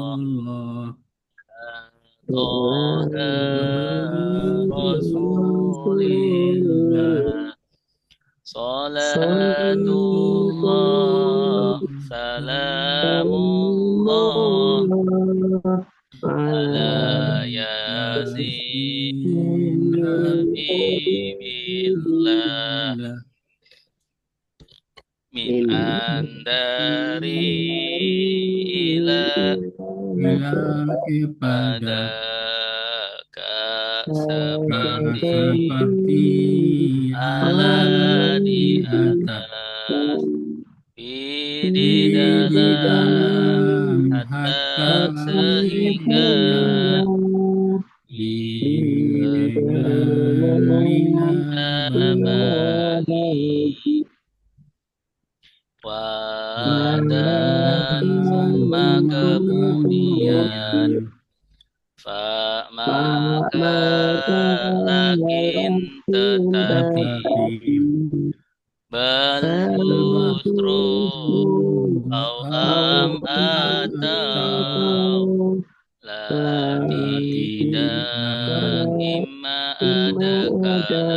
Rasulullah Toha Rasulillah Rasulillah Salatullah Salamullah Salamullah Ala ala Yasin yasin Habibillah habibillah Min min andari ila ila kepada madaka seperti seperti ala ala di di atas di di dalam dalam hatta hatta sehingga sehingga bila bila abadi dan summa kemudian fa maka lakin tetapi bal justru am atau la tidak imma ada kala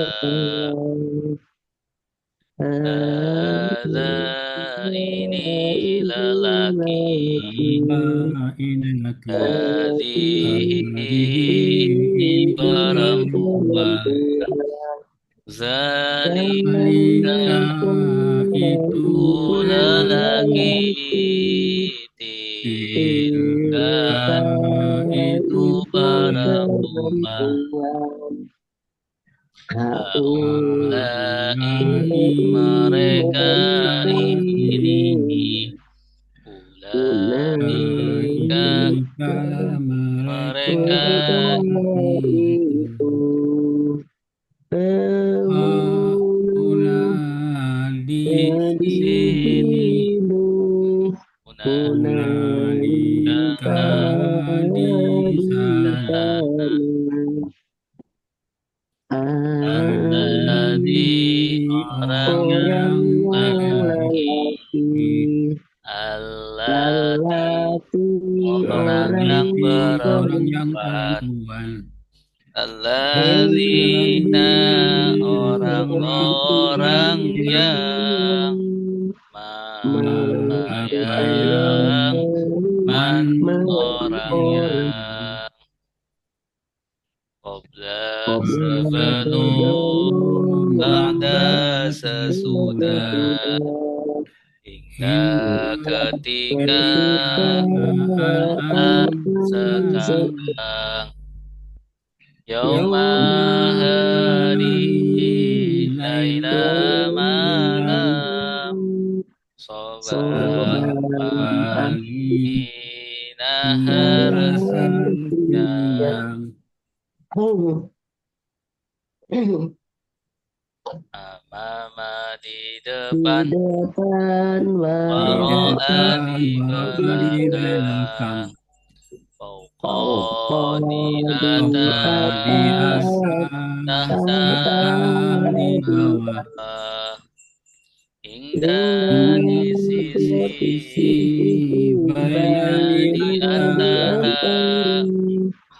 ada ini lelaki ini laki hadihi perempuan zalika Alika itu lelaki tilka Tilka itu itu perempuan perempuan haulai mereka ini ulaika Ulaika mereka mereka itu Haula di sini sini hunalika Hunalika di sana sana alladzi Alladzi orang yang orang yang lelaki lelaki allati Lelaki orang orang yang yang perempuan perempuan alladzina orang-orang yang yang apa yang man yang orang orang yang qabla sebelum sebelum ba'da sesudah sesudah hingga hingga ketika ketika saat akan sekarang yauma hari hari laila Laila malam Sobat Sobat pagi pagi nahar Nahar siang siang amama di di depan depan waro'a di depan di wara di belakang belakang fauqa di Fauqa atas di atas tahta tahta di di bawah bawah hingga di Hingga sisi di sisi baina di baina antara antara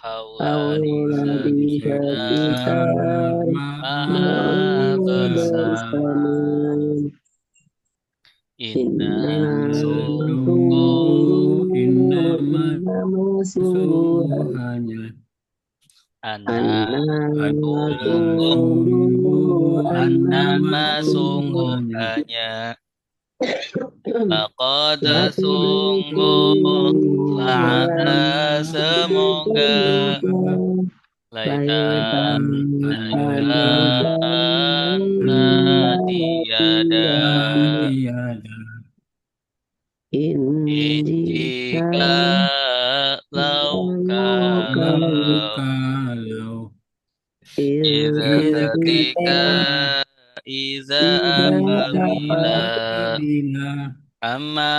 haula di Aula di sekitar sekitar ma'a bersama bersama inna Inna sungguh sungguh Innama sungguhnya anak sungguh Sungguh Annama annama sungguh sungguhnya hanya laqad Laqad sungguh sungguh la'ala semoga Semoga laita Laita laita tiada tiada jika Indika kalau kalau iza ketika ketika iza tidak apabila apabila amma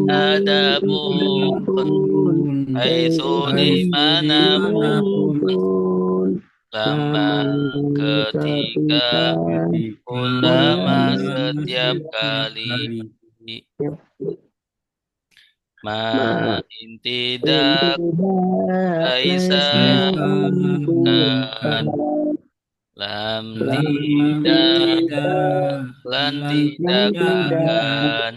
adapun adapun haitsu dimanapun dimanapun lama lama ketika ketika ulama ulama setiap setiap kali kali Ma Ma intidak tidak laisa laisa bukan. bukan. Lam Lam tidak tidak lan lan tidak Tidak tidak akan.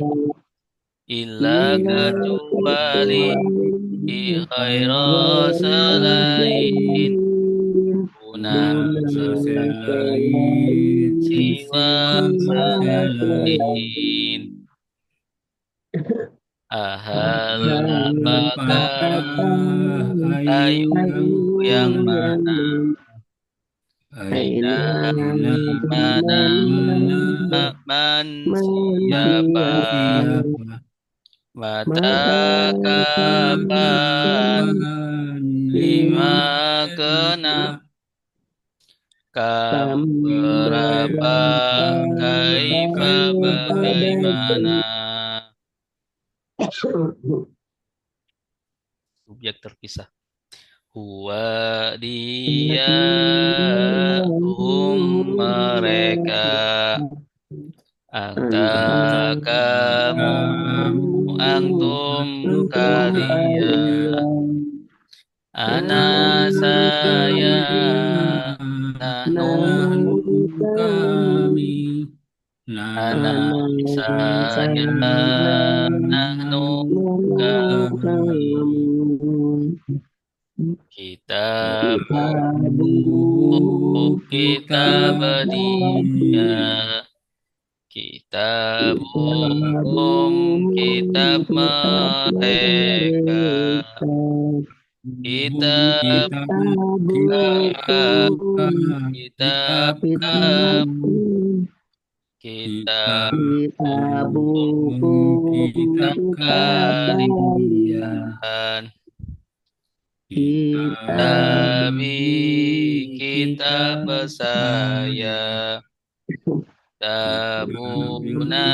Illa ila kecuali kecuali khaira selain selain guna guna selain selain siwa siwa selain ahal apakah apakah ayu ayu yang yang ayu yang mana ayu aina aina di di mana mana man siapa siapa mata mata kapan kapan lima lima keenam keenam kam kam berapa berapa kaifa kaifa bagaimana bagaimana. subjek terpisah huwa dia hum mereka anta Anta kamu kamu antum antum kalian kalian ana saya nahnu nahnu kami kami ana anak saya nahnu kami kami kita kita kita kitab dia dia kitabum kitab mereka kitab kita kami kitab kitab kami kami kitab kita buku kitab kalian kalian kalian kita tapi kitab kitab saya saya tabuna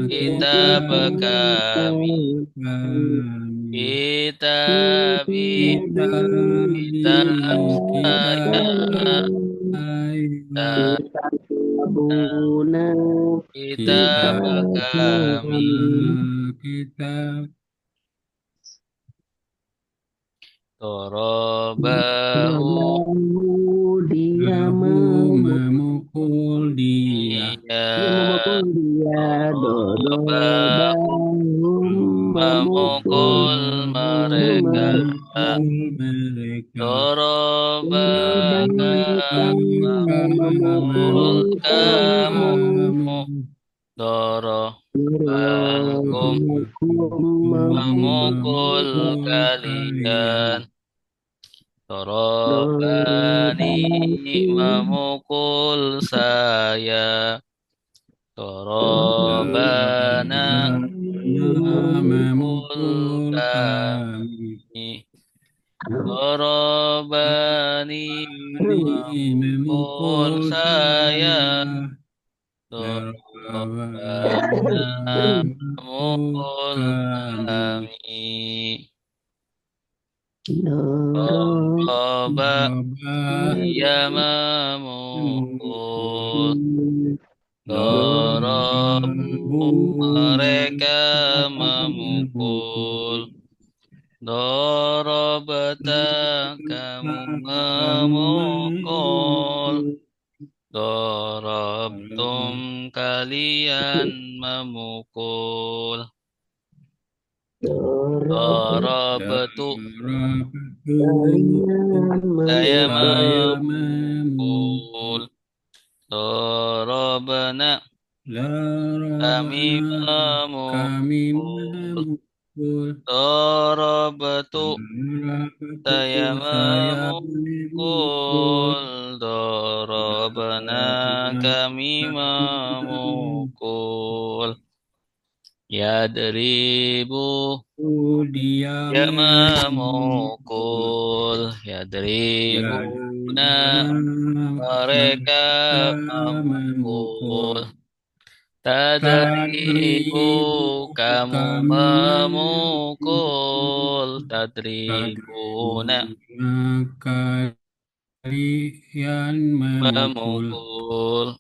kitab kitab kami kami kitab kitab kitab saya saya tabuna Buna kitab kita kitab kami kitab Torobahu Bahu dia bahu memukul dia dia dia memukul dia dodo Torobahu bahu memukul memukul mereka memukul mereka Torobaka mereka memukul memukul kamu kamu Dorobakum memukul memukul kalian kalian Torobani memukul saya Torobana memukul memukul kami kami Torobani ini memukul memukul saya saya Torobana memukul memukul kami kami Doro Toroba Coba ia memukul Dorobu mereka memukul Dorobata kamu memukul Dorobtum kalian memukul Dorobtu kalian saya memukul memukul Dorobana kami kami memukul memukul Dorobatu saya saya memukul memukul Dorobana kami memukul Yadribu dia ya memukul memukul Yadribuna mereka memukul memukul Tadribu Tadribu kamu kami memukul Tadribu Tadribuna kalian memukul memukul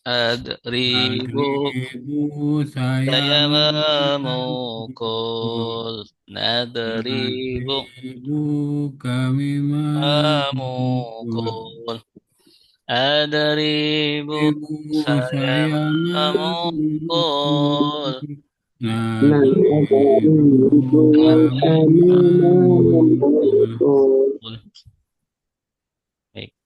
adribu saya saya memukul. memukul, nadribu Adribu kami memukul. memukul, adribu Ibu saya saya memukul, memukul. Nadaribu Nadribu kami kami memukul. memukul. Baik.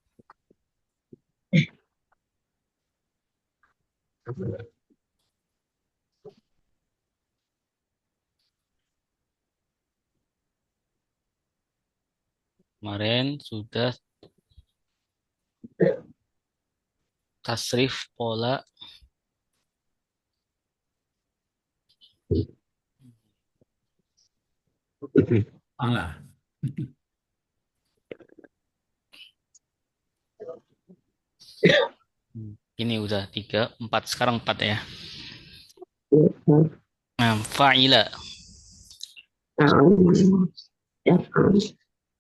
Kemarin sudah tasrif pola Alah. ini udah 3, 4, sekarang 4 ya. Nah, fa'ila.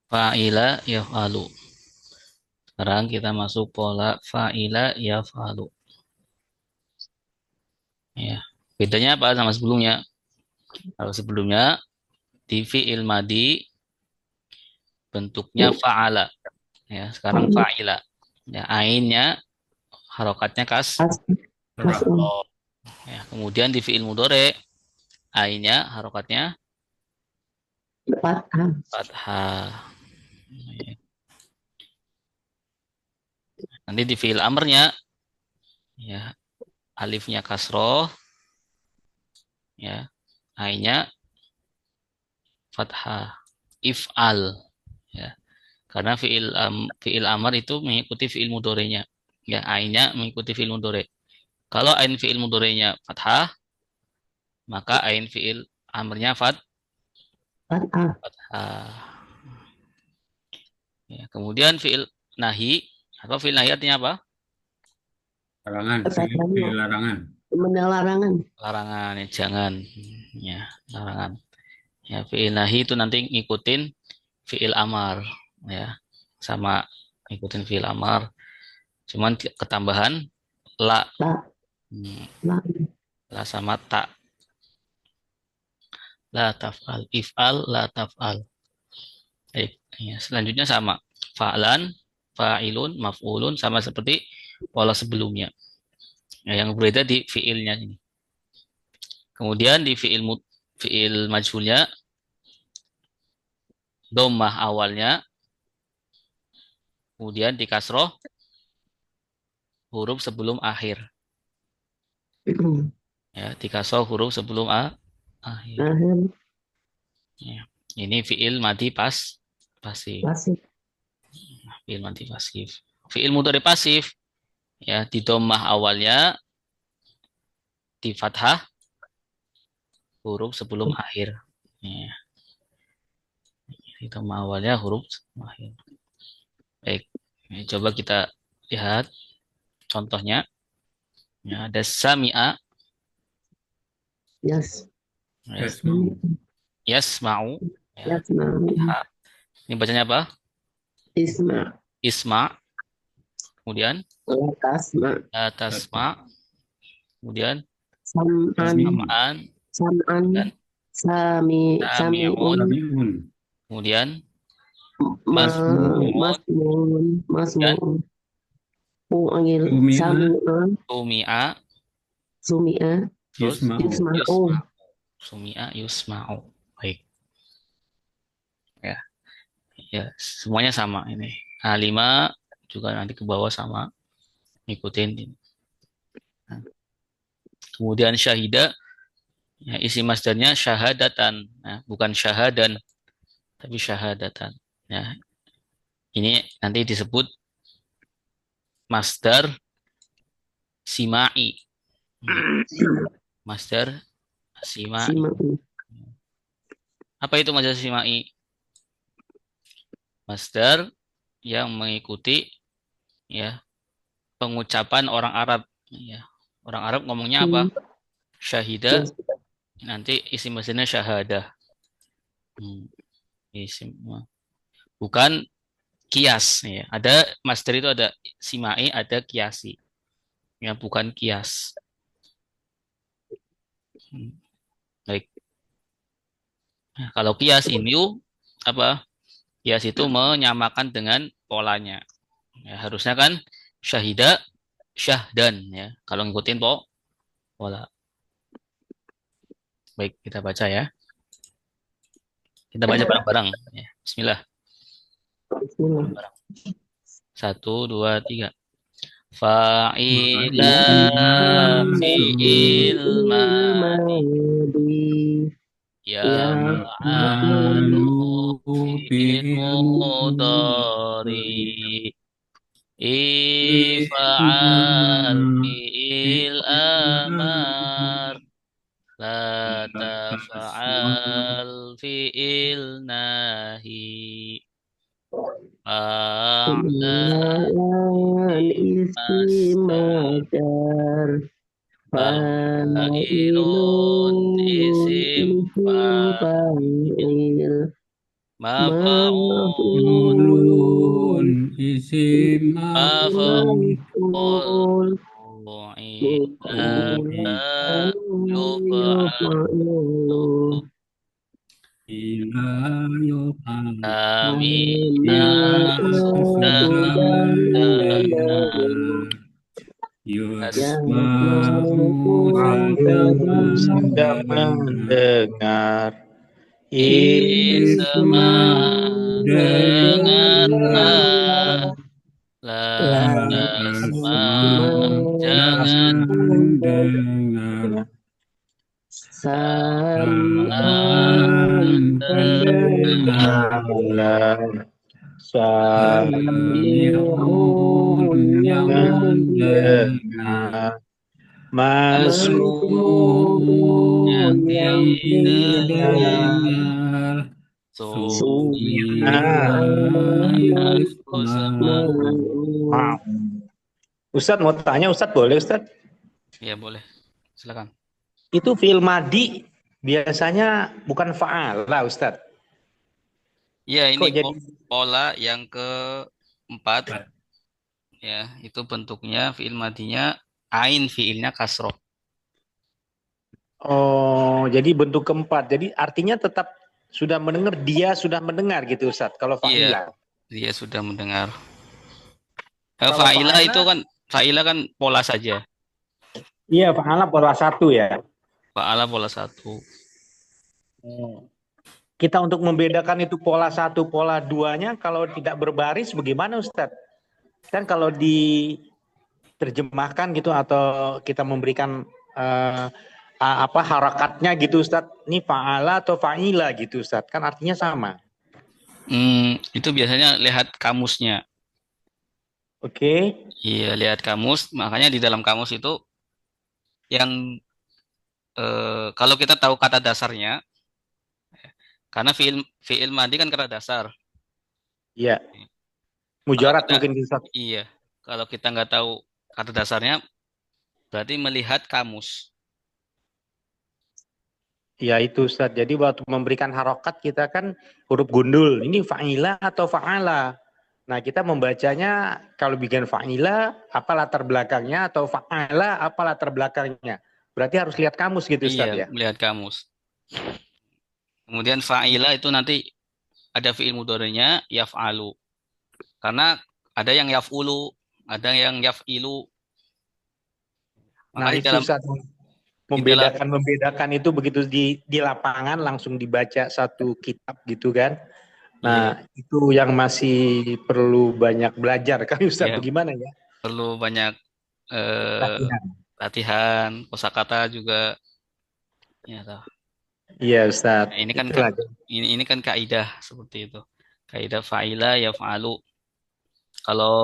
Fa'ila yaf'alu. Sekarang kita masuk pola fa'ila yaf'alu. Ya. Bedanya apa sama sebelumnya? Kalau sebelumnya di fi'il madi bentuknya fa'ala. Ya, sekarang fa'ila. Ya, ainnya harokatnya kasroh. Ya, kemudian di fi'il mudhari ainnya harokatnya fathah. Ya. Nanti di fi'il amrnya ya alifnya kasroh, ya ainnya fathah. If'al, ya. Karena fi'il amr itu mengikuti fi'il mudhari'nya. Ya, ainnya mengikuti fi'il mudhari'. Kalau ain fi'il mudhari'nya fathah, maka ain fi'il amrnya fathah. Ya, kemudian fi'il nahi atau fi'il nahi artinya apa? Larangan, larangan. Larangan. Larangan, ya, jangan. Ya, larangan. Ya, fi'il nahi itu nanti ngikutin fi'il amar, ya. Sama ngikutin fi'il amar. Cuman ketambahan la. La sama ta. La taf'al. If'al, la taf'al. Baik. Ya, selanjutnya sama. Fa'lan, fa'ilun, maf'ulun, sama seperti pola sebelumnya. Ya, yang berbeda di fi'ilnya ini. Kemudian di fi'il majhulnya, dhammah awalnya, kemudian di kasroh huruf sebelum akhir. Ya, di kasroh huruf sebelum akhir. Ya. Ini fi'il madi pasif. Fi'il madi pasif. Fi'il mudhari pasif, ya di dhammah awalnya, di fathah huruf sebelum akhir. Ya. Di dhammah awalnya huruf sebelum akhir. Baik. Ya, coba kita lihat contohnya. Ya, ada sami'a. Yes. Yasma'u. Ya. Yasma'u. Ini bacanya apa? Isma. Isma. Kemudian Tasma. tasma. Kemudian Sam'an. sam'an. Dan Sami'un. Sami'un. Kemudian Masmun. Mu'il. Sumi'a. Sumi'a. Terus Yusma'u. Sumi'a yusma'u. Baik. Ya. Ya, semuanya sama ini. A5 juga nanti ke bawah sama. Ikutin ini. Nah. Kemudian syahida, ya, isi masdarnya syahadatan. Nah, bukan syahadan, tapi syahadatan. Ya. Ini nanti disebut masdar sima'i. Masdar sima'i. Apa itu masdar sima'i? Masdar yang mengikuti, ya, pengucapan orang Arab. Ya. Orang Arab ngomongnya apa? Syahida. Nanti isi masdarnya syahadah. Isim. Bukan kias. Ya. Ada masdar itu ada sima'i, ada kiasi. ya bukan kias. Hmm, Baik. Nah, kalau kias ini apa? Kias itu menyamakan dengan polanya. Ya, harusnya kan syahida, syahdan ya. Kalau ngikutin pola. Baik, kita baca ya. Kita baca bareng-bareng. Ya, Bismillah. Bismillah. Bareng. Satu, dua, tiga. Fa'ila fi'il madi Ilmadi yaf'alu Yaf'alu fi'il fi'il mudhari mudhari if'al fi'il amar la taf'al fi'il nahi fa'lan Fa'lan masdar istimadar fa'ilun Fa'ilun isim isim fa'il Ulun Maf'ul isim maf'ul Maf'ul Fu'ila Muf'ul yuf'alu Yuf'alu ila yuf'al Aminatu Aminatu dan dan dengar dengar yusma'u Yasma'u sedang Sedang dengar mendengar Isma Isma dengar dengar La La tasma jangan jangan dengar Sami'an An dengar pendengar Dengar Sami'un Sami'un yang yang mendengar mendengar Masmur yang Masmu'un yang yang didengar didengar didengar Sumi'a Sumi'a Sumi'an yusma'u yusma'u Ustadz mau tanya Ustadz boleh Ustadz? Ya boleh, silakan. Itu fi'il madi biasanya bukan fa'ala Ustadz. Ya ini Kok jadi pola yang keempat ya, itu bentuknya fi'il madinya ain fi'ilnya kasroh. jadi bentuk keempat. Jadi artinya tetap sudah mendengar, dia sudah mendengar gitu Ustadz kalau Iya, fa'ila. dia sudah mendengar. Kalau Fa'ila itu fa'ala kan fa'ila kan pola saja. iya fa'ala pola satu ya. Fa'ala pola satu. Kita untuk membedakan itu pola satu, pola duanya kalau tidak berbaris bagaimana Ustadz? Kan kalau diterjemahkan gitu atau kita memberikan apa harakatnya gitu Ustadz, ini fa'ala atau fa'ila gitu Ustadz, kan artinya sama. Itu biasanya lihat kamusnya. Oke. Iya, lihat kamus. Makanya di dalam kamus itu yang kalau kita tahu kata dasarnya, karena fiil fiil madi kan kata dasar. Iya. Kalau Mujarad kita mungkin Ustadz. iya, kalau kita nggak tahu kata dasarnya, berarti melihat kamus. Ya itu Ustadz. Jadi waktu memberikan harokat kita kan huruf gundul. Ini fa'ila atau fa'ala. Nah kita membacanya kalau bikin fa'ila apa latar belakangnya atau fa'ala apa latar belakangnya. Berarti harus lihat kamus gitu Iya, Ustadz ya. melihat kamus. Kemudian fa'ila itu nanti ada fiil mudhari'nya yaf'alu. Karena ada yang yaf'ulu, ada yang yaf'ilu. Nah Makanya itu Ustadz di dalam membedakan itu begitu di lapangan langsung dibaca satu kitab gitu kan. iya, Nah itu yang masih perlu banyak belajar kan Ustadz ya bagaimana ya. perlu banyak eh, Latihan. latihan, kosakata juga. Ya, toh. Iya Ustadz. Nah, ini kan Itulah. ini kan kaidah seperti itu. Kaidah fa'ila yaf'alu. Kalau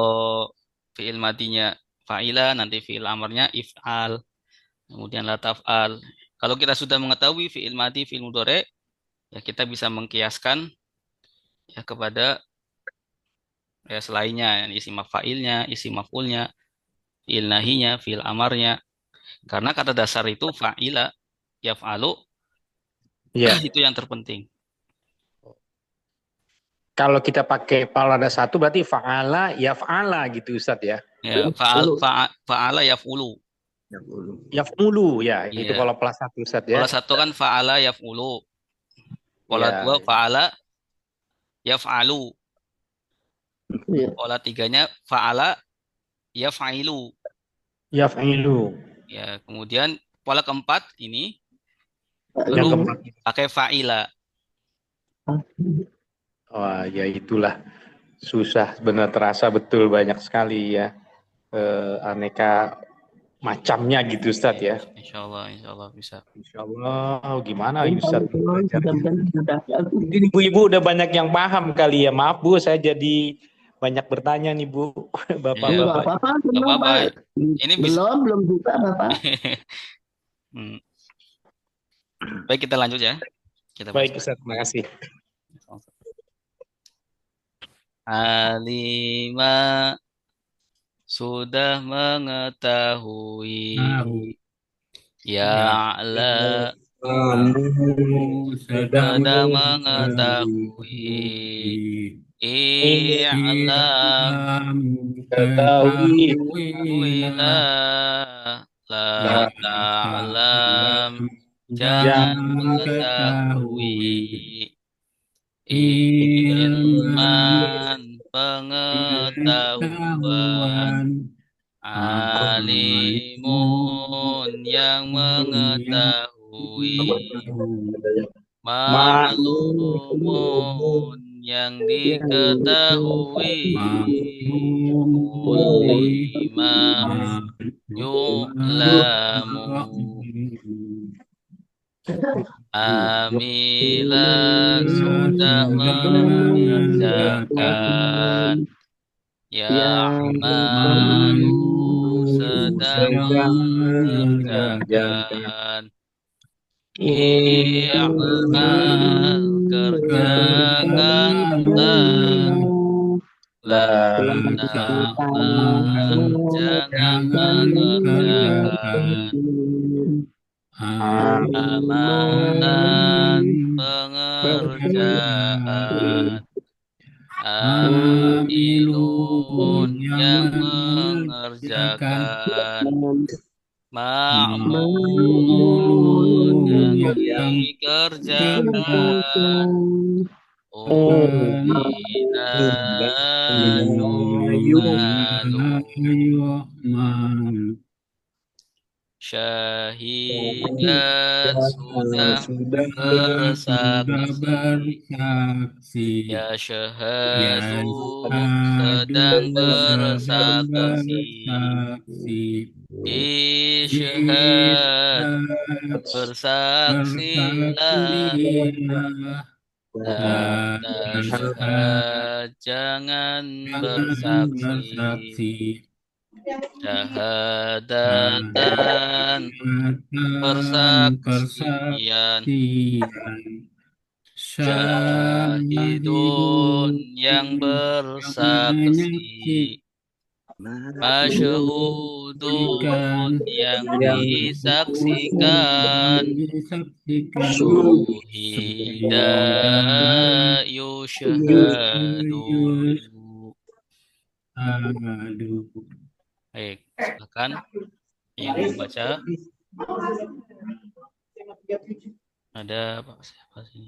fiil madinya fa'ila, nanti fiil amarnya if'al, kemudian la taf'al. Kalau kita sudah mengetahui fiil madi, fiil mudhari, ya kita bisa mengkiaskan ya kepada ya selainnya, yani isi maf'ilnya, isi maf'ulnya, fiil nahinya, fiil amarnya. Karena kata dasar itu fa'ila, yaf'alu, Iya. itu yang terpenting. kalau kita pakai pal ada satu berarti fa'ala yaf'ala gitu Ustaz ya. Ya, fa'ala yaf'ulu. Yaf'ulu ya, itu Iya. kalau plus satu Ustaz ya. Pola satu kan fa'ala yaf'ulu. Pola Iya. dua fa'ala yaf'alu. Iya. Pola tiganya fa'ala yaf'ilu. Yaf'ilu. Ya, kemudian pola keempat ini Yang baru keempat. pakai fa'ila. Wah, ya itulah susah, benar terasa betul banyak sekali ya aneka macamnya gitu Ustaz ya. Insya Allah bisa. Insya Allah gimana Ustaz belajarnya? Sudah. Mungkin ibu-ibu udah banyak yang paham kali ya. Maaf Bu, saya jadi banyak bertanya nih Bu, Iya. bapak-bapak. apa-apa, Nggak apa-apa. Ini bisa. belum buka Bapak. Baik, kita lanjut ya. Kita Baik Ustaz, terima kasih. Alima sudah mengetahui. Ya'la Kamu sedang sedang mengetahui. I'lam ketahuilah. La ta'lam jangan mengetahui. Ilman pengetahuan. Alimun yang mengetahui. Ma'lumun yang diketahui. Ulima yu'lamu. Amila sudah mengerjakan. Ya'malu sedang mengerjakan. I'mal kerjakanlah. La ta'mal jangan mengerjakan. Amalan pengerjaan. Amilun yang mengerjakan. Ma'mulun yang dikerjakan. Umina yu'malu. Syahidan sudah bersaksi. Ya syahadu sedang bersaksi. Isyhad bersaksilah. La tashhad jangan bersaksi. Syahadatan persaksian. Syahidun yang bersaksi. Masyhudun yang disaksikan. Syuhida yusyhadu. Baik, silakan yang membaca. Ada Pak siapa sini?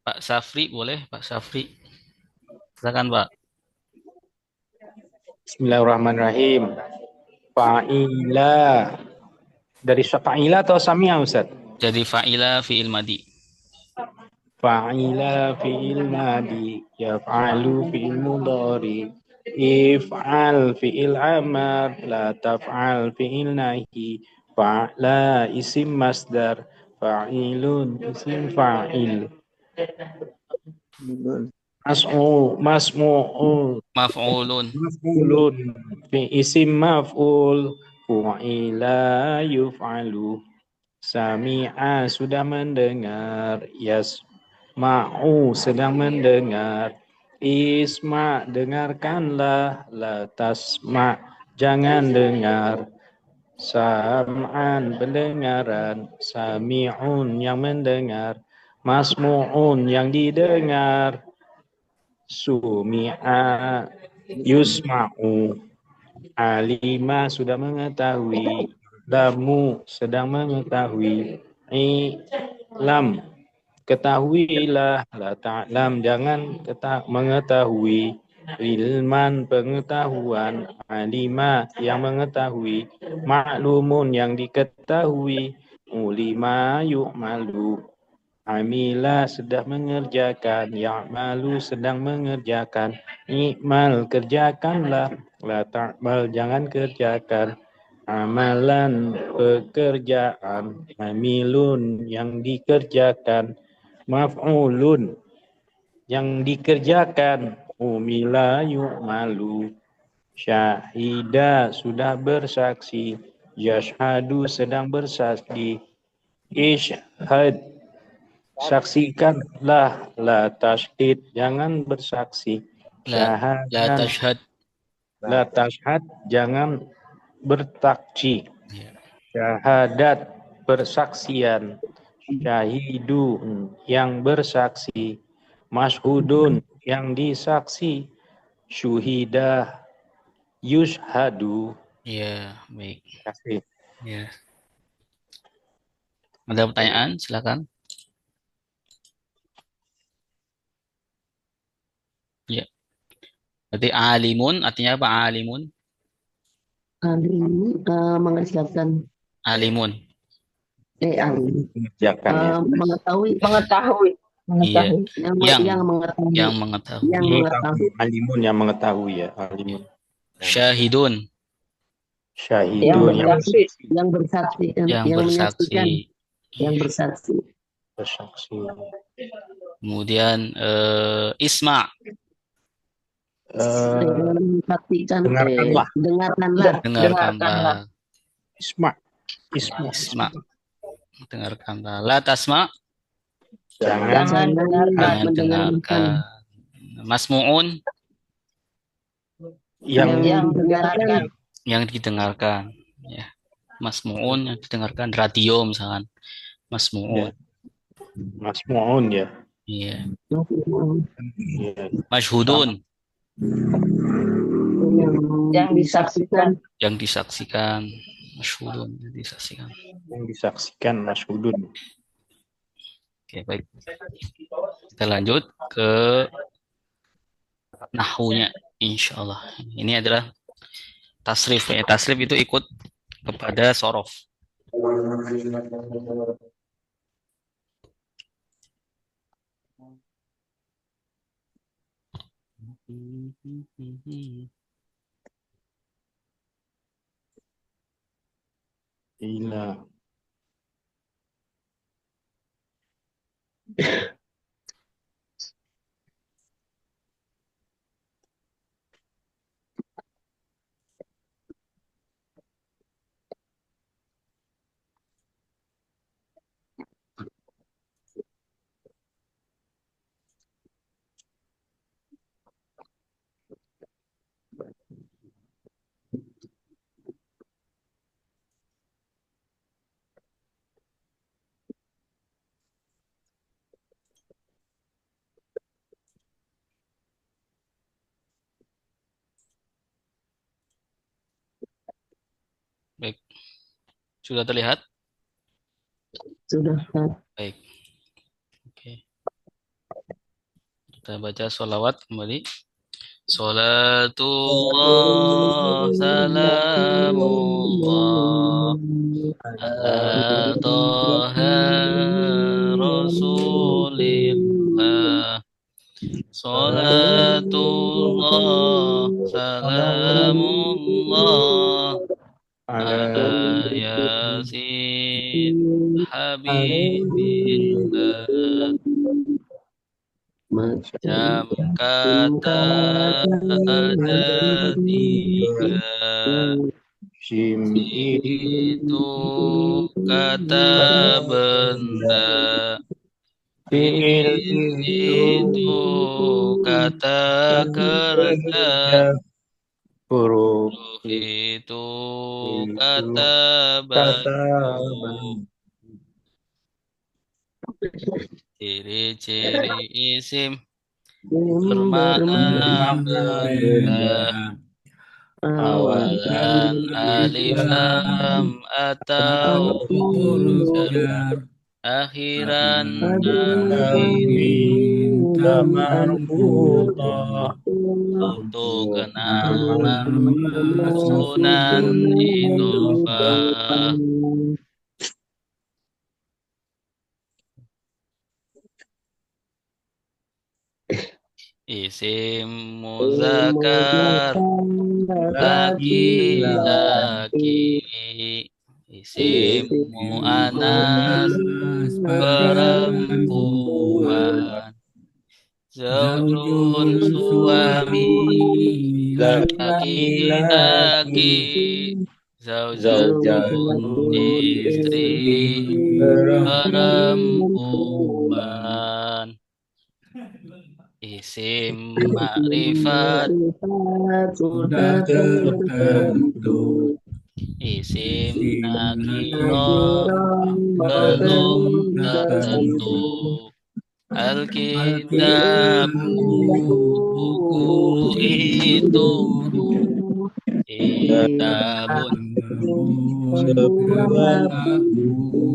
Pak Safri boleh, Pak Safri. Silakan Pak. Bismillahirrahmanirrahim. Fa'ila. Dari fa'ila atau sami'a Ustaz? Jadi fa'ila fi'il madi. Fa'ila fi'il madi. Yaf'alu fi'il mudhari. If'al fi'il amar. La taf'al fi'il nahi. Fa'la isim masdar. Fa'ilun isim fa'il. Maf'ulun fi isim maf'ul. Fu'ila yuf'alu. Sami'a sudah mendengar. Yasma'u sedang mendengar. Isma dengarkanlah. La tasma jangan dengar. Sam'an pendengaran, sami'un yang mendengar, masmu'un yang didengar, sumi'a yusma'u, alima sudah mengetahui, lamu sedang mengetahui, lam ketahuilah, la ta'lam jangan mengetahui, ilman pengetahuan, alima yang mengetahui, ma'lumun yang diketahui, ulima yu'malu, amila sedang mengerjakan, ya'malu sedang mengerjakan, i'mal kerjakanlah, la ta'mal jangan kerjakan, amalan pekerjaan, amilun yang dikerjakan, maf'ulun yang dikerjakan, umila yu'malu, syahida sudah bersaksi, yashhadu sedang bersaksi, ishhad saksikanlah, la tashdid jangan bersaksi, La la syahadan tashhad. la tashhad jangan bertaksi, Ya. syahadat persaksian, syahidu yang bersaksi, mashhudun yang disaksi, syuhidah yushhadu. Ya, baik. Kasih. Ya. Ada pertanyaan? Silakan. Ya. Berarti alimun artinya apa? Alimun. Alim mengerjakan Alimun. alim Mengerjakan ya. mengetahui Mengetahui. Iya. yang mengetahui Yang mengetahui. yang mengetahui Alimun yang mengetahui ya. Alimun. Syahidun. Yang Syahidun yang bersaksi. yang bersaksi Yang menyaksikan bersaksi. yang bersaksi bersaksi. Kemudian isma. menyaksikan Dengarkanlah. dengarkanlah Dengarkanlah. Isma. Isma. Isma. Dengarkanlah. La tasma. Jangan Jangan dengarkan. Jangan mendengarkan dengarkan. Masmu'un. yang didengarkan Yang didengarkan. Ya. Masmu'un yang didengarkan. Radio misalkan. Masmu'un. masmu'un ya. Iya. Iya. Masyhudun. Yang disaksikan. Yang disaksikan. Masyhudun. Yang disaksikan. Yang disaksikan mas'udun. Oke, baik. Kita lanjut ke nahunya, insya Allah. Ini adalah tasrif. Ya. Tasrif itu ikut kepada sorof. Ila. Baik. Sudah terlihat? sudah Baik. Oke. Kita baca sholawat kembali. Salatullah, salamullah, ala toha rasulillah. Salatullah, salamullah, ala yasin habibillah. Jam kata ada 3. Sim Itu kata benda. fiil Itu kata kerja. huruf Itu itu Itu kata kata bantu. bantu. Ciri-ciri isim bermakna bermakna Bermakna benda. benda. Awalan Awalan alif lam lam atau atau huruf jar. jar. Akhiran Akhiran min min tamarfuta. untuk Untuk kenama nama susunan idulfa. Isim muzakkar laki-laki. Isim mu'anas Mu'anas perempuan. perempuan. Zaujun Zaujun suami suami laki-laki. laki-laki. Zaujun Zaujun istri istri perempuan. perempuan. Isim makrifat Sudah tertentu. isim Isim nakiro nakirah belum belum tertentu. tertentu. Alkitabu Alkitab buku itu itu kitabun sebuah buku.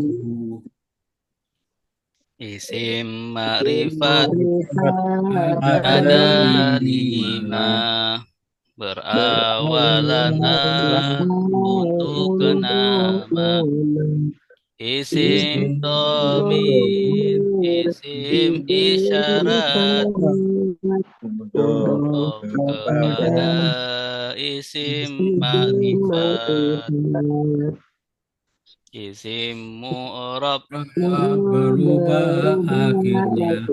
isim makrifat Ada ada lima. 5 berawalan untuk nama. Isim Isim domir, isim isyarat mudah kepada kepada isim makrifat. Isim mu'rab berubah akhirnya.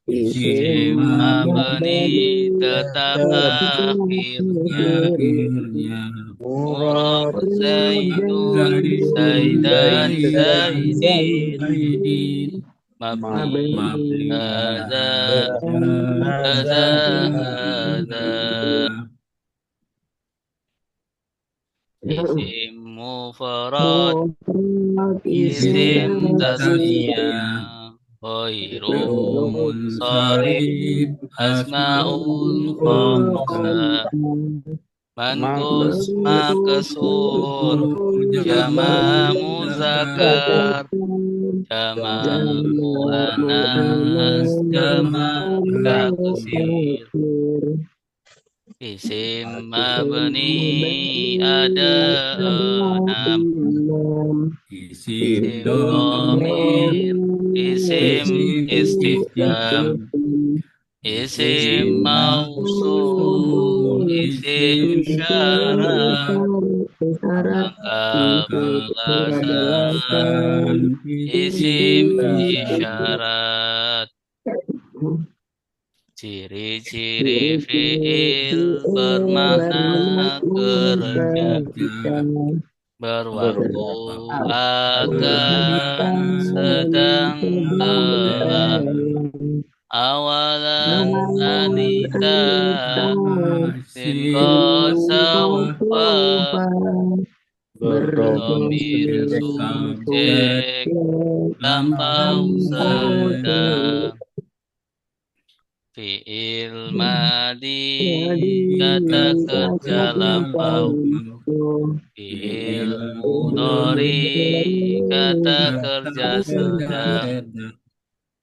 isim Isim mabni tetap ya akhirnya. akhirnya. Murad Zaidun Zaidan Zaidun Zaidin Zaidin Mabni mabni Hadza Hadza Hadza. Isim mufarad isim isim tasniyah. tasniyah Khairun munsharif Munsharif asmaul asmaul khamsa. Mankus makesur jama muzakkar jama muannas jama taksir. Isim mabni ada 6 Isim isim domir dhamir isim isim istifham istifham isim isim mausul mausul isim isim syarat syarat lengkap lengkap belasan belasan isim isim isyarat. isyarat. Ciri-ciri fiil bermakna kerja Kerja berwaktu akan sedang sedang telah awalan anita sin saufa berdomir subjek lampau sedang. Fiil madi kata kerja lampau. Fiil mudhari kata kerja sedang.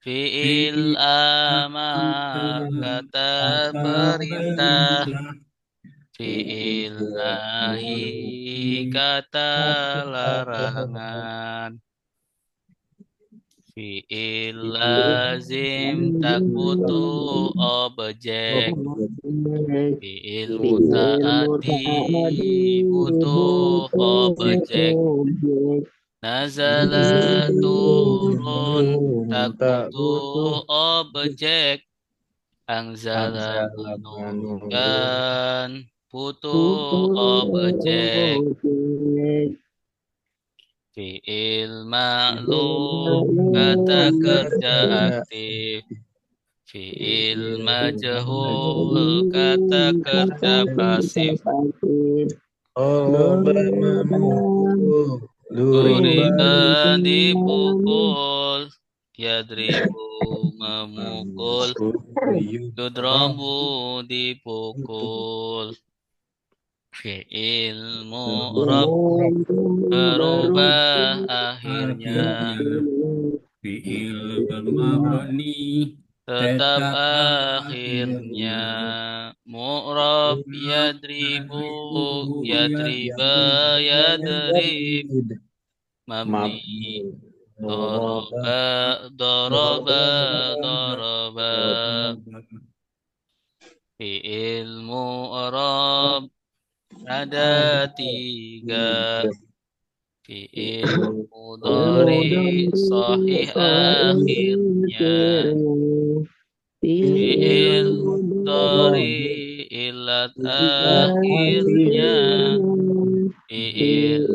Fiil amar kata perintah. Fiil nahi kata larangan. Fiil lazim tak butuh objek. Fiil mutaati butuh objek. Nazala turun tak butuh objek. Anzala menurunkan butuh objek. Fiil ma'lum kata kerja aktif. Fiil majhul kata kerja pasif. Doroba memukul. Duriba Duriba dipukul. Yadribu memukul. Yudrabu dipukul. Fi'il mu'rab berubah akhirnya. Fi'il mabni Tetap tetap akhirnya. Mu'rab yadribu yadriba yadrib. Mabni Doroba doroba doroba. Fi'il mu'rab ada 3. Fi'il mudhari sahih akhirnya. Fi'il mudhari ilat akhirnya. Fi'il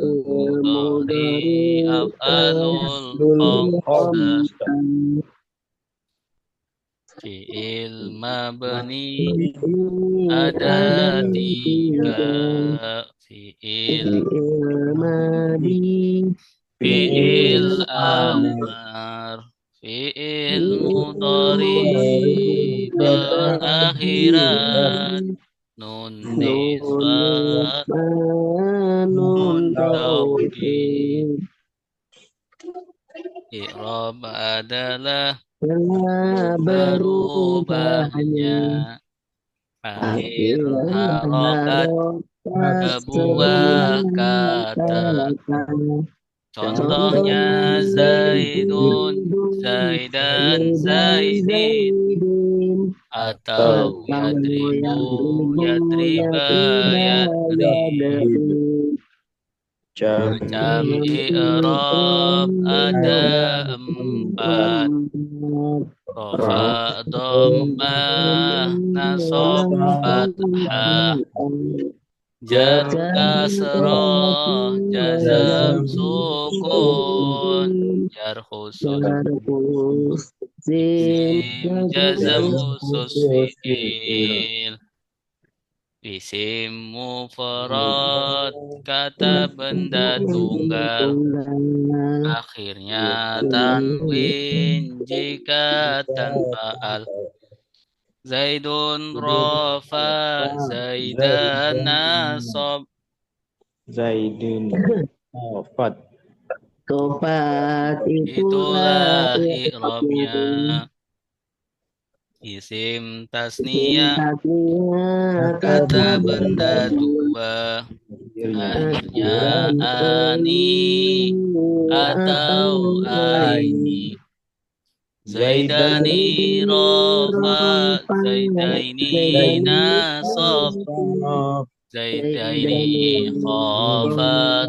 mudhari af'alul khamsah. Fi'il mabni ada 3. Fi'il fi'il amar. Fi'il mudhari berakhiran nun nisbah nun taukid. I'rab adalah berubahnya akhir harokat sebuah kata. Contohnya Zaidun, Zaidan, Zaidin, atau Yadribu, Yadriba, Yadrib. Macam i'rab ada 4. Rafa, dhammah, nasab, fathah. Jar kasrah, jazam sukun, jar khusus isim, jazam khusus fi'il. Isim mufrad kata benda tunggal, akhirnya tanwin jika tanpa al. Zaidun rafa, Zaidan nasab. Zaidun Rafat. Itulah i'rabnya. Isim tasniyah kata benda 2, akhirnya ani atau aini. Zaidani rafa, Zaidaini nasab, Zaidaini khafat.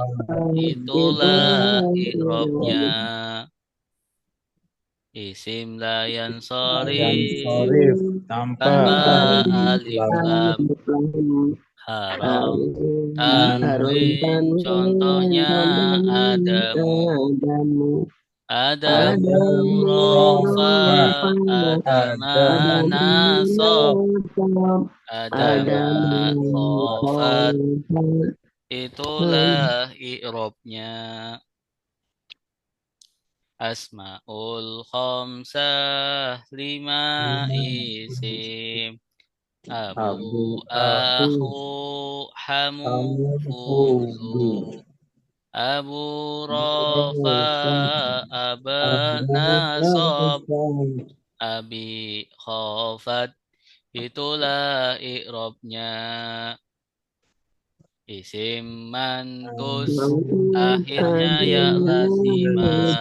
Itulah i'rabnya. Isim la yansarif tanpa alif lam haram tanwin, contohnya adamu. Adamu rafa, adama nasab, adama khafat. Itulah i'rabnya. Asmaul khamsah 5 isim. Abu, akhu, hamu, fuzu. Abu rafa, aba nasab, abi khafat. Itulah i'rabnya. Isim mankus akhirnya ya lazimah,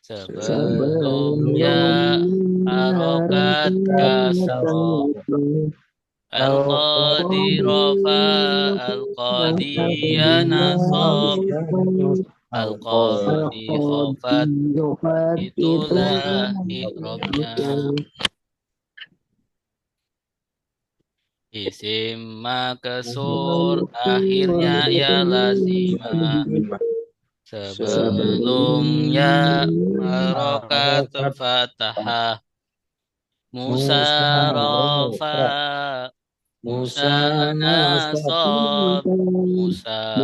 sebelumnya harokat kasroh. Al-qadi rafa, al-qadiya nasab, al-qadi khafat. Itulah i'rabnya. Isim makasur akhirnya ya lazimah, sebelumnya harokat fathah. Musa rafa, Musanasab, musakofat.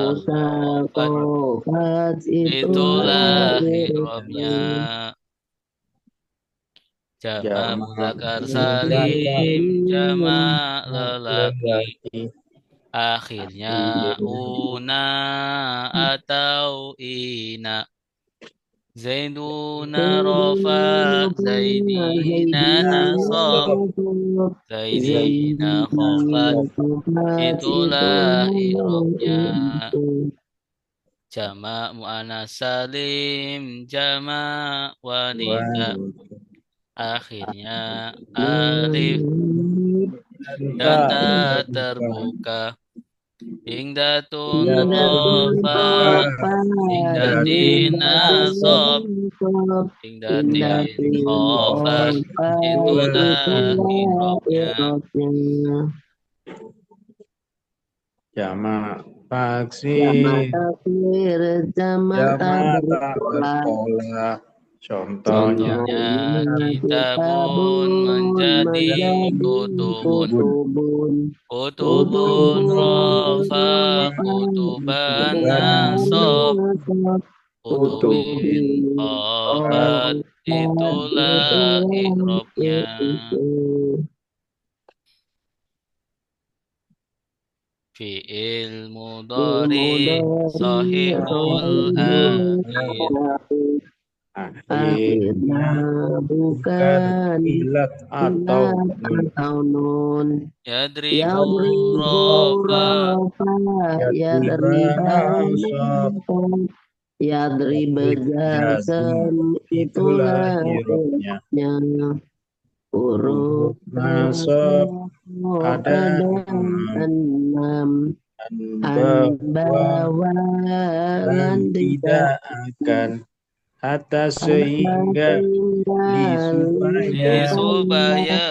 Musakofat itulah Itulah irobnya. i'rabnya. Jamak Jamak mudzakkar muzakkar salim, jamak lelaki. lelaki. Akhirnya una atau ina. Zaiduna rofa, Zaidina nasab, Zaidina khofat. Itulah i'rabnya. Jamak muannas salim, jamak wanita. Akhirnya alif dan ta terbuka. Ingdatun rofa, ingdatin nasab, ingdatin khofat. Itulah i'rabnya. Jamak Jamak taksir, taksir, jamak jamak bersekolah. bersekolah. Contohnya Contohnya kitabun menjadi kutubun. Kutubun rofa, kutuban nasab, kutubin khofat. Itulah i'rabnya. Fi'il mudhari sahihul akhir. Akhirnya bukan ilat atau nun. Yadribu Yadribu rofa, rafa, yadribu jazam, itulah irobnya. huruf Nasab ada enam an bahwa bawalan tidak akan hatta sehingga supaya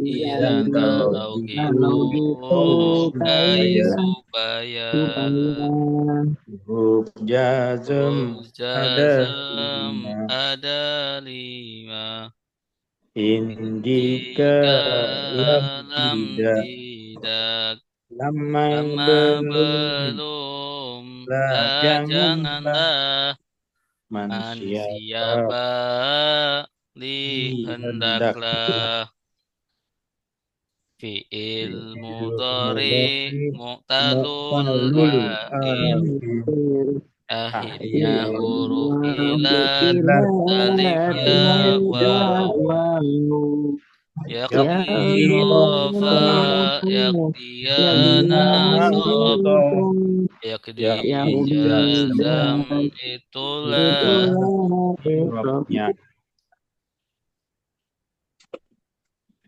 iya kalau gitu supaya huruf jazm ada jazam ada 5. indika lam tidak lama lama belum belum lah janganlah man siapa siapa li hendaklah. Fi'il mudhari mu'talul akhir. Akhirnya huruf ilat alif ya waw. Yakti rofa, yakti nasab, yakti jazam. Itulah irobnya.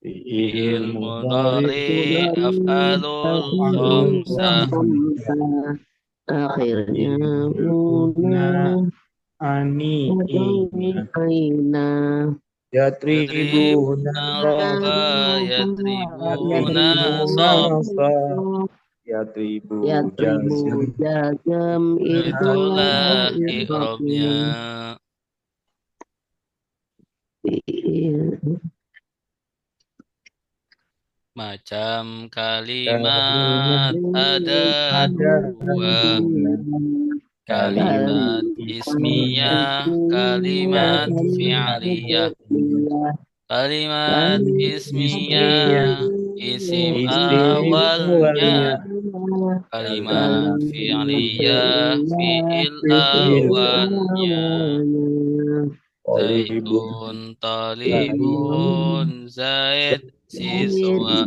fi'il mudhari af'alul khamsah. Akhirnya ani aina yatribuna rofa, yatribuna sob, yatribu jazam itulah i'rabnya. Macam kalimat ada dua. Kalimat ismiyah, kalimat fi'liyah. Kalimat ismiyah, isim awalnya. Kalimat fi'liyah, fi'il awalnya. Zaidun, talibun, Zaid, siswa.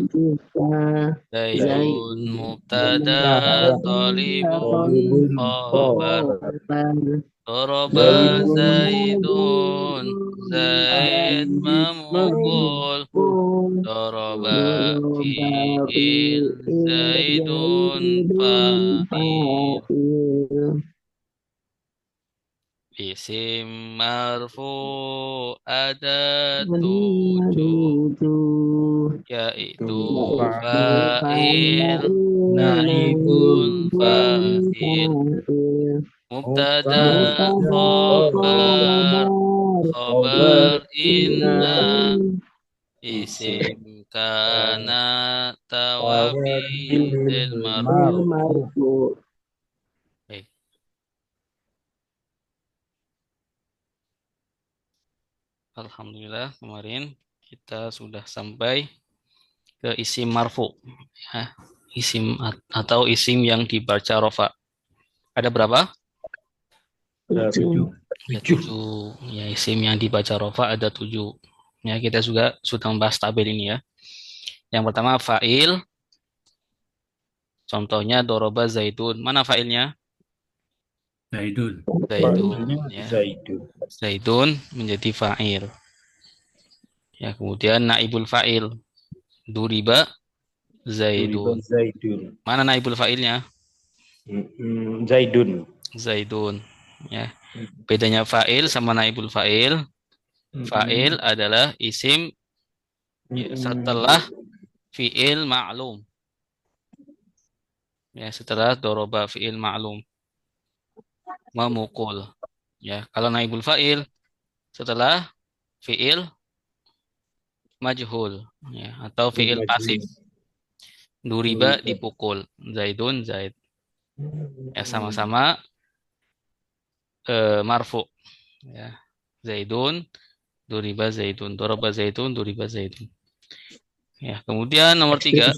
Zaidun, mubtada, talibun, khabar. Doroba Zaidun, Zaid memukul. Doroba fi'il, Zaidun fa'il. Isim marfu ada 7, yaitu fa'il, naibul fa'il, mubtada, khobar inna, isim kana, tawakal. Tawabilil marfu. Marfu. Baik. Alhamdulillah kemarin kita sudah sampai ke isim marfu. Ya, isim atau isim yang dibaca rofa. Ada berapa? Ada 7. Ada 7. Ya, isim yang dibaca rofa ada 7. Ya, kita juga sudah membahas tabel ini ya. Yang pertama fa'il. Contohnya doroba zaidun. Mana fa'ilnya? Zaidun. Zaidun. Fa'ilnya Ya. Zaidun. Zaidun menjadi fa'il. Ya, kemudian naibul fa'il. Duriba Duriba zaidun. Zaidun. Mana naibul fa'ilnya? Zaidun. Zaidun. Ya. Bedanya fa'il sama naibul fa'il. Fa'il adalah isim ya, setelah fi'il ma'lum. Ya, setelah doroba fi'il ma'lum. Memukul. Ya, kalau naibul fa'il setelah fi'il majhul ya, atau fi'il pasif. Duriba dipukul. Zaidun zaid. Ya, sama-sama marfu. Ya. Zaidun, duriba zaidun, doroba zaidun, duriba zaidun. Ya, kemudian nomor 3.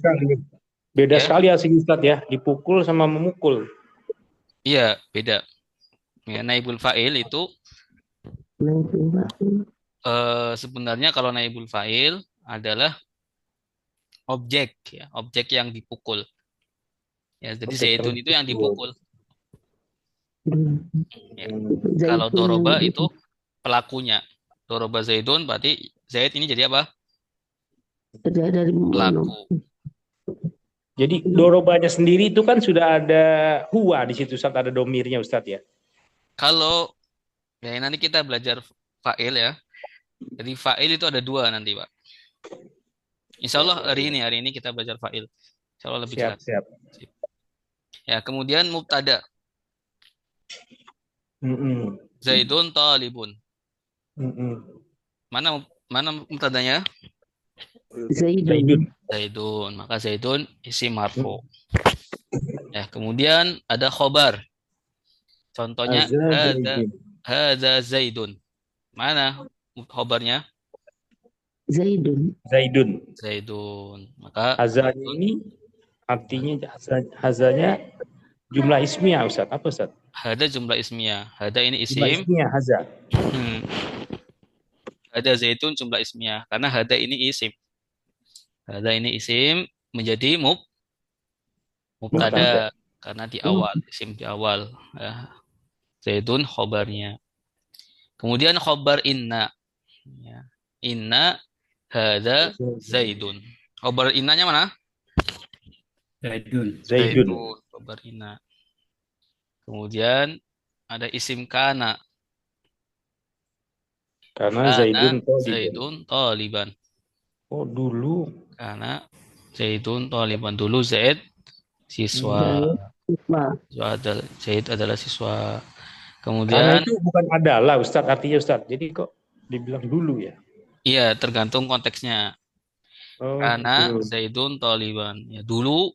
Beda Ya. sekali asing Ustadz ya, dipukul sama memukul. Iya, beda. Ya, naibul fa'il itu sebenarnya kalau naibul fa'il adalah objek ya, objek yang dipukul. Ya, jadi zaidun itu yang dipukul. Ya. Kalau doroba itu pelakunya. Doroba zaidun berarti zaid ini jadi apa? Dari Pelaku. Jadi dorobanya sendiri itu kan sudah ada huwa di situ Ustadz, ada domirnya Ustadz ya. Kalau ya nanti kita belajar fa'il ya. Jadi fa'il itu ada 2 nanti, Pak. Insya Allah hari ini kita belajar fa'il. Insya Allah lebih jelas. Siap. Ya, kemudian mubtada. Zaidun talibun. Mana mubtadanya? Zaidun. Zaidun. Maka Zaidun isim marfu. Ya, kemudian ada khobar. Contohnya hadza Zaidun. Mana khobarnya? Zaidun. Zaidun. Maka Hazanya ini artinya hazanya jumlah ismiyah Ustadz. Apa Ustadz? hada jumlah ismiyah. Hada ini isim. Jumlah ismiyah haza. Hada Zaidun jumlah ismiyah. Karena hada ini isim. Hada ini isim menjadi mubtada. Karena di awal. Isim di awal. Ya. Zaidun khobarnya. Kemudian khobar inna. Ya. Inna hada Zaidun. Khobar innanya mana? Zaidun. Khobar inna. Kemudian ada isim kana. Karena Zaidun taliban. Oh dulu. Karena Zaidun taliban. Dulu Zaid siswa. Zaid adalah siswa. Karena Kemudian itu bukan adalah Ustadz, artinya Ustadz. Jadi kok dibilang dulu ya? iya, tergantung konteksnya. Karena Betul. Zaidun taliban. Ya, dulu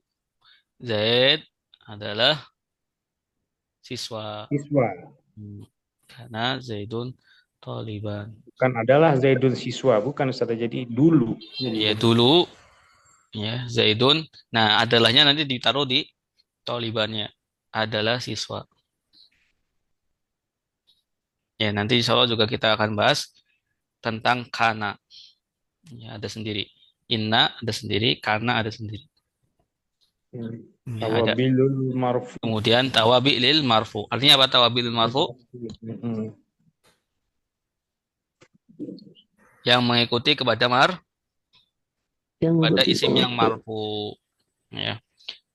Zaid adalah siswa. Karena Zaidun taliban. Bukan adalah Zaidun siswa, bukan Ustadz. Jadi dulu. Ya, dulu ya Zaidun. Nah, adalahnya nanti ditaruh di talibannya. Adalah siswa. Ya, nanti insya Allah juga kita akan bahas tentang kana. Ya, ada sendiri. Inna ada sendiri, kana ada sendiri. Ya, ada. Marfu. Kemudian tawabilil marfu. Artinya apa tawabilil marfu? Yang mengikuti kepada pada isim yang marfu. Ya.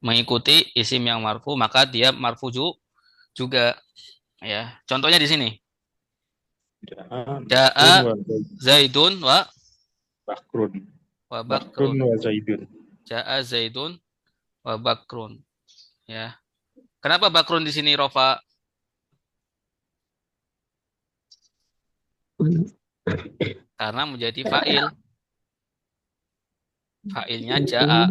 Mengikuti isim yang marfu, maka dia marfu juga. Ya. Contohnya di sini. Ja'a Zaidun wa Bakrun. Bakrun. wa Zaidun. Ja'a Zaidun wa Bakrun. Ya. Kenapa Bakrun di sini rofa? Karena menjadi fa'il. Fa'ilnya ja'a.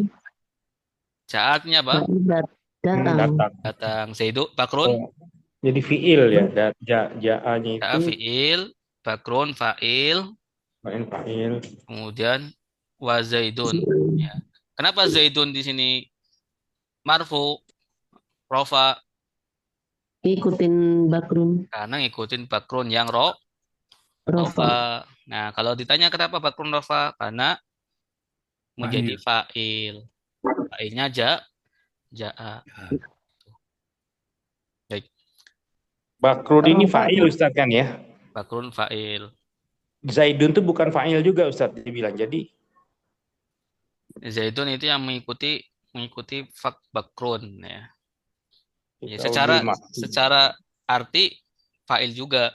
Jaatnya apa? Datang. Datang. Datang. Zaidun, Bakrun. Oh, jadi fiil ya. Ja'anya Ja itu fiil, Bakrun fa'il, fa'il. kemudian wa Zaidun. Ya. Kenapa Zaidun di sini marfu, rofa? Ikutin Bakrun. Karena ngikutin Bakrun yang Rofa. rofa. Nah, kalau ditanya kenapa Bakrun rofa? Karena menjadi Fa'il. fa'il. Fa'ilnya ja'a. Ya. Baik, Bakrun ini Rofa fa'il Ustaz kan ya? Bakrun fa'il. Zaidun tuh bukan fa'il juga Ustaz dibilang. Jadi Zaidun itu yang mengikuti Bakrun ya. Ya, kita secara ambil secara arti fa'il juga.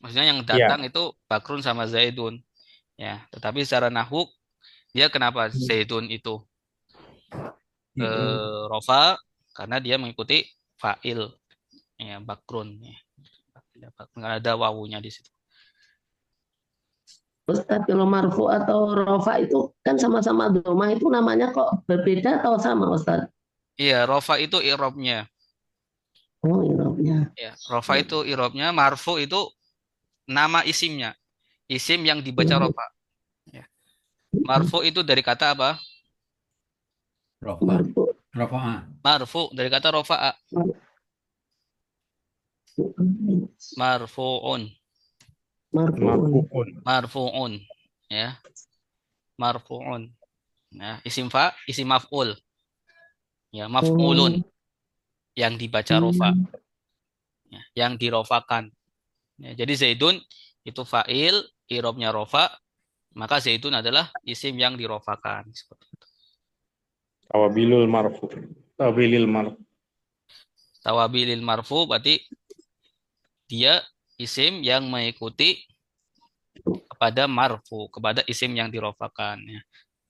Maksudnya yang ya. datang itu Bakrun sama Zaidun. Ya, tetapi secara nahwu dia kenapa Zaidun itu rofa? Karena dia mengikuti fa'il ya Bakrun ya. Nggak ada wawunya di situ. Ustadz, kalau marfu atau rofa itu kan sama-sama domah, itu namanya kok berbeda atau sama Ustadz? Iya, rofa itu irobnya. Oh, irobnya. Ya, rofa itu irobnya, marfu itu nama isimnya. Isim yang dibaca rofa. Ya. Marfu itu dari kata apa? Rofa. Marfu. Rofa'a. Marfu dari kata rofa'a. Marfu'un. Marfu'un. Marfu'un. Ya, marfu'un. Nah, isim maf'ul. Ya, maf'ulun yang dibaca rofa. Ya, yang dirofakan. Ya, jadi Zaidun itu fa'il, irobnya rofa, maka Zaidun adalah isim yang dirofakan. Seperti itu. Tawabilil marfu. Tawabilil marfu. Tawabilil marfu berarti dia isim yang mengikuti kepada marfu, kepada isim yang dirofakan. Ya.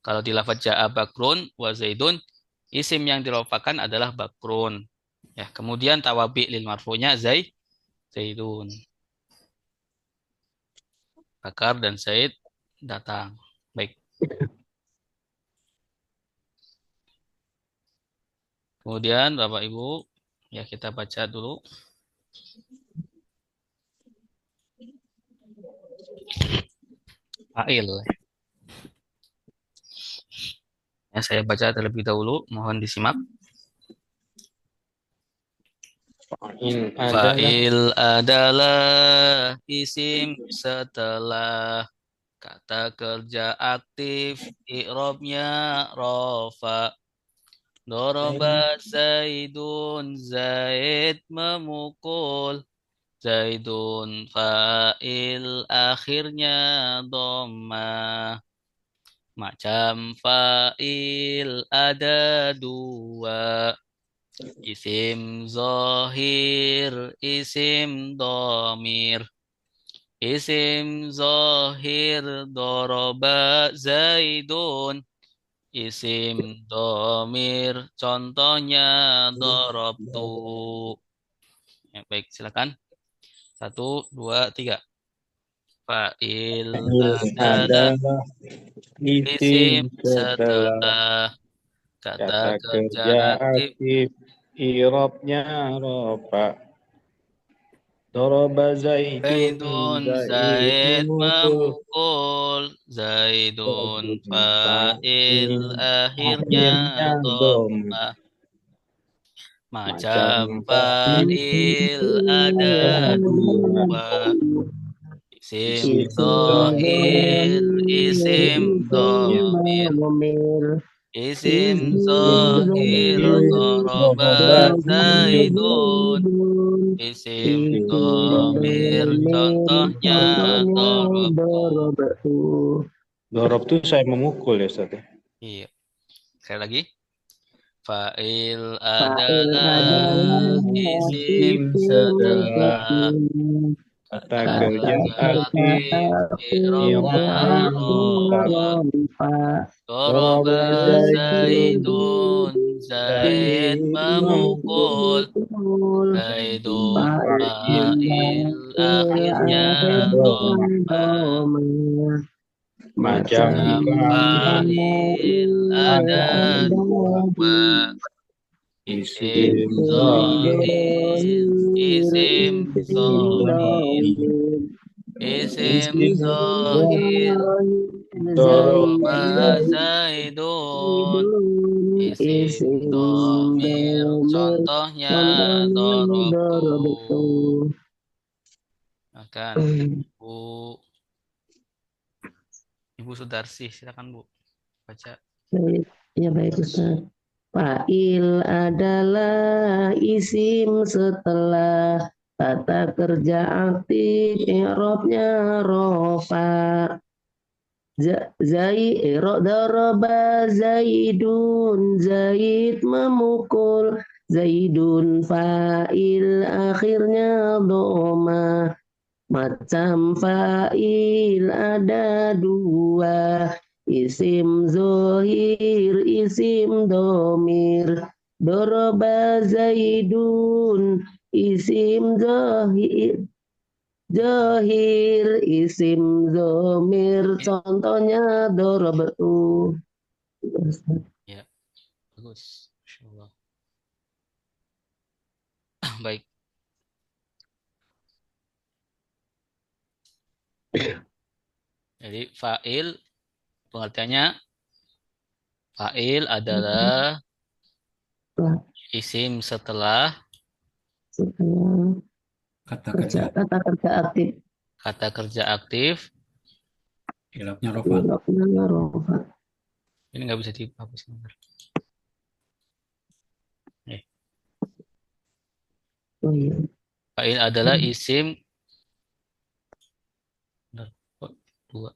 Kalau di lafaz ja'a bakrun wa zaidun, isim yang dirofakan adalah bakrun. Ya, kemudian tawabi lil marfunya zaidun. Bakar dan Zaid datang. Baik. Kemudian Bapak Ibu, ya kita baca dulu. Fa'il. Ya, saya baca terlebih dahulu, mohon disimak. Fa'il adalah isim setelah kata kerja aktif, i'rabnya rofa. Doroba Zaidun, Zaid memukul. Zaidun fa'il akhirnya dhamma. Macam fa'il ada dua. Isim zohir, isim domir. Isim zohir doroba Zaidun. Isim domir contohnya dorobtu. Ya, baik, silakan. 1, 2, 3. Fa'il adalah isim setelah kata kerja aktif. Irobnya rofa. Doroba Zaidun. Zaid memukul. Zaidun fa'il akhirnya dhamma. Macam fa'il ada dua. Isim zohir, isim domir. Isim zohir doroba Zaidun. Isim domir contohnya dorobtu. Dorob tuh saya memukul ya Ustaz. Iya. Sekali lagi. Fa'il adalah isim setelah Kata kata kerja aktif, i'rabnya rofa. Doroba Zaidun, Zaid memukul. Zaidun fa'il akhirnya dhamma. Macam macam fa'il ada dua, isim Isim zahir, isim zahir, zahir, isim isim zahir, zahir, doroba Zaidun, zaidun, isim isim domir, domir, contohnya contohnya dorobtu. darabtu. Makan. Bu, Ibu Sudarsi, silakan Bu, baca. Baik, ya baik Ustaz. Fa'il adalah isim setelah kata kerja aktif, i'rabnya rofa. Daraba Zaidun, Zaid memukul, Zaidun fa'il akhirnya doma. Macam fa'il ada dua, isim zohir, isim domir. Doroba Zaidun, isim zohir, zohir, isim zomir. Ya, Contohnya dorobatu. ya, bagus. Masya Allah. Baik. Jadi fa'il pengertiannya, fa'il adalah isim setelah Setelah Kata kerja kerja. kata kerja aktif, kata kerja aktif. Ilafnya rofa. irobnya rofa. Ini nggak bisa dihapus. Bentar. Oh iya. Fa'il adalah isim. Bentar. Kok dua?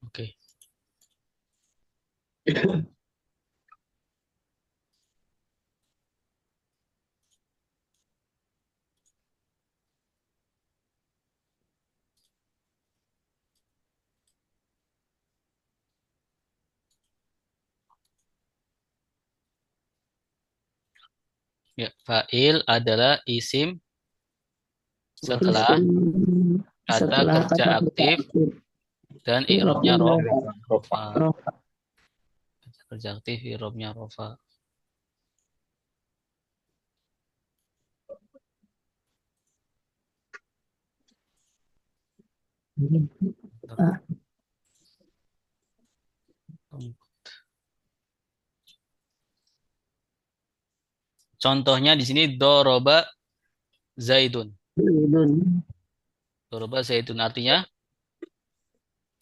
Oke. Ya, fa'il adalah isim setelah Isim kata setelah kerja kata kerja aktif aktif, dan i'rabnya irobnya rofa. rofa. Kata kerja aktif, i'rabnya rofa. Ah, Contohnya di sini doroba zaidun. Zaidun, Doroba zaidun artinya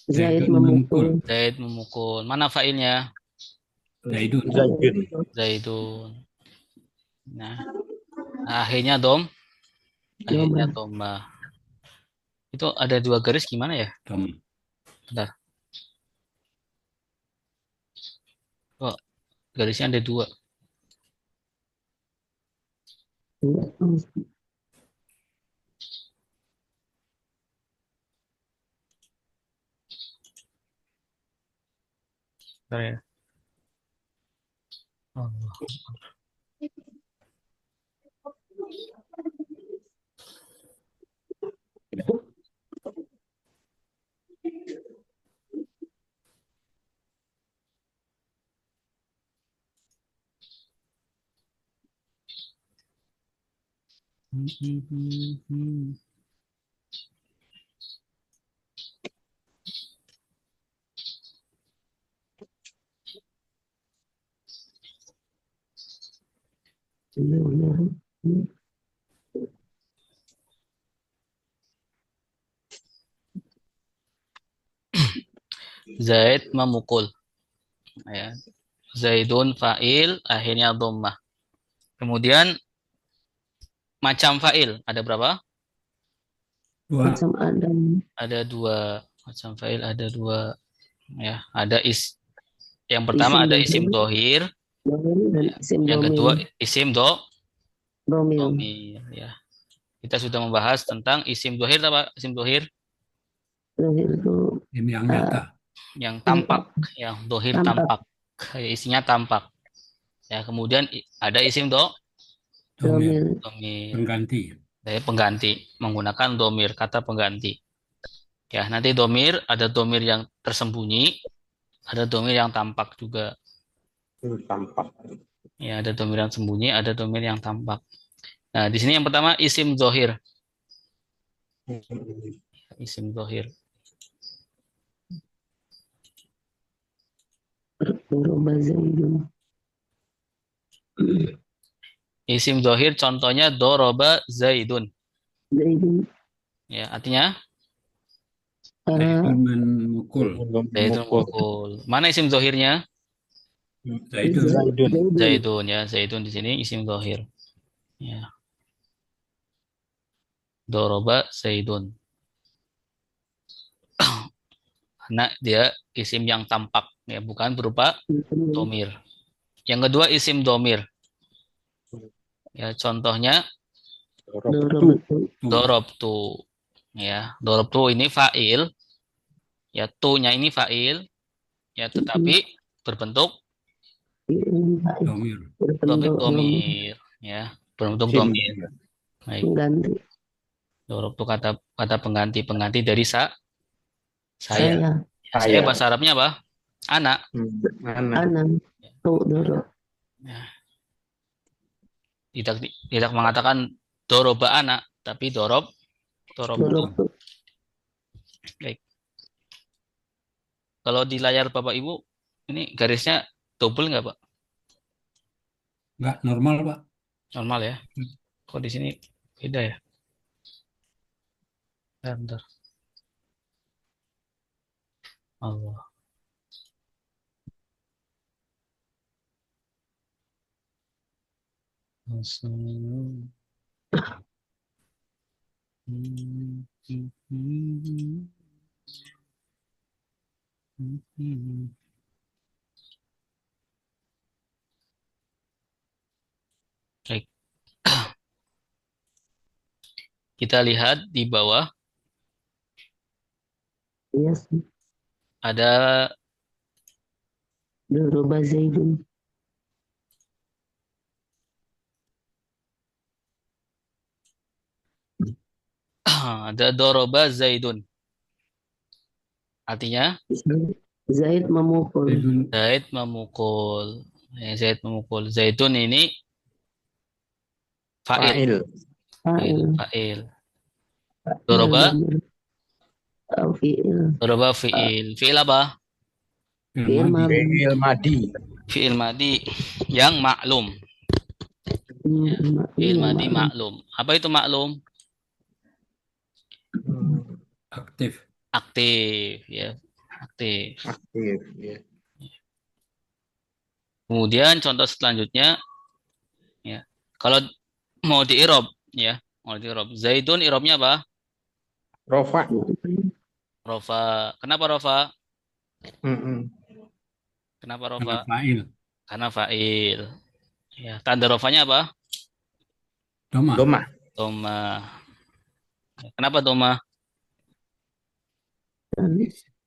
Zaid Zaidun memukul. memukul. Zaid memukul. Mana fa'ilnya? Zaidun. Zaidun. Zaidun. Nah, akhirnya akhirnya Domah. domah. Itu ada dua garis gimana ya? Tom. Bentar. Kok garisnya ada dua? Bentar ya. Allah. Zaid memukul. Ya. Zaidun fa'il, akhirnya dhammah. Kemudian macam fa'il ada berapa? Dua. Macam Adam. Ada dua macam fa'il, ada dua ya. Ada yang pertama ada isim dohir, Domir dan isim yang kedua domir. isim Domir. domir ya. Kita sudah membahas tentang isim dohir apa? Isim dohir Domir itu Ini yang nyata. yang tampak, yang dohir tampak. Isinya tampak. Ya, kemudian ada isim Domir. domir. Pengganti. Saya pengganti menggunakan domir, kata pengganti. Ya, nanti domir ada domir yang tersembunyi, ada domir yang tampak juga. Tampak. Ya, ada domir yang sembunyi, ada domir yang tampak. Nah, di sini yang pertama isim zohir. Isim zohir. Doroba Zaidun. Isim zohir contohnya doroba zaidun. Zaidun. Ya, artinya Zaidun memukul. zaidun mukul. Mana isim zohirnya? Zaidun. Zaidun. Zaidun ya, zaidun di sini isim zohir. Ya, doroba zaidun. Karena dia isim yang tampak, ya, bukan berupa domir. Yang kedua isim domir. Ya, contohnya dorobtu. Ya, dorobtu ini fa'il. Ya, tu-nya ini fa'il. Ya, tetapi berbentuk Domir. domir. Ya, berbentuk domir. Baik. Pengganti. Dorobtu kata pengganti dari saya. Saya. Saya bahasa Arabnya apa? Anak. Anak. Tuh dorob. Ya. Tidak mengatakan doroba anak, tapi dorobtu. Dorob. Baik. Kalau di layar Bapak Ibu, ini garisnya double nggak, Pak? Nggak normal, Pak. Normal ya. Kok di sini beda ya? Bentar. Allah. Baik. Kita lihat di bawah Yes. ada Doroba Zaidun. ada doroba zaidun. Artinya Zaid memukul. Zaidun. Zaid memukul. Ya, Zaid memukul. Zaidun ini fa'il. Fa'il. Doroba Fi'il. Doroba fi'il. Fi'il apa? Fi'il Madi. Fi'il madi yang maklum. Fi'il madi maklum. Apa itu maklum? Aktif. Aktif ya. Aktif. Aktif. Ya. Kemudian contoh selanjutnya ya. Kalau mau di irob ya, mau di irob. Zaidun irobnya apa? Rofa. Rofa. Kenapa rofa? Kenapa Karena rofa? fa'il. Karena fa'il. Ya, tanda rofanya apa? Doma. Doma. Kenapa doma?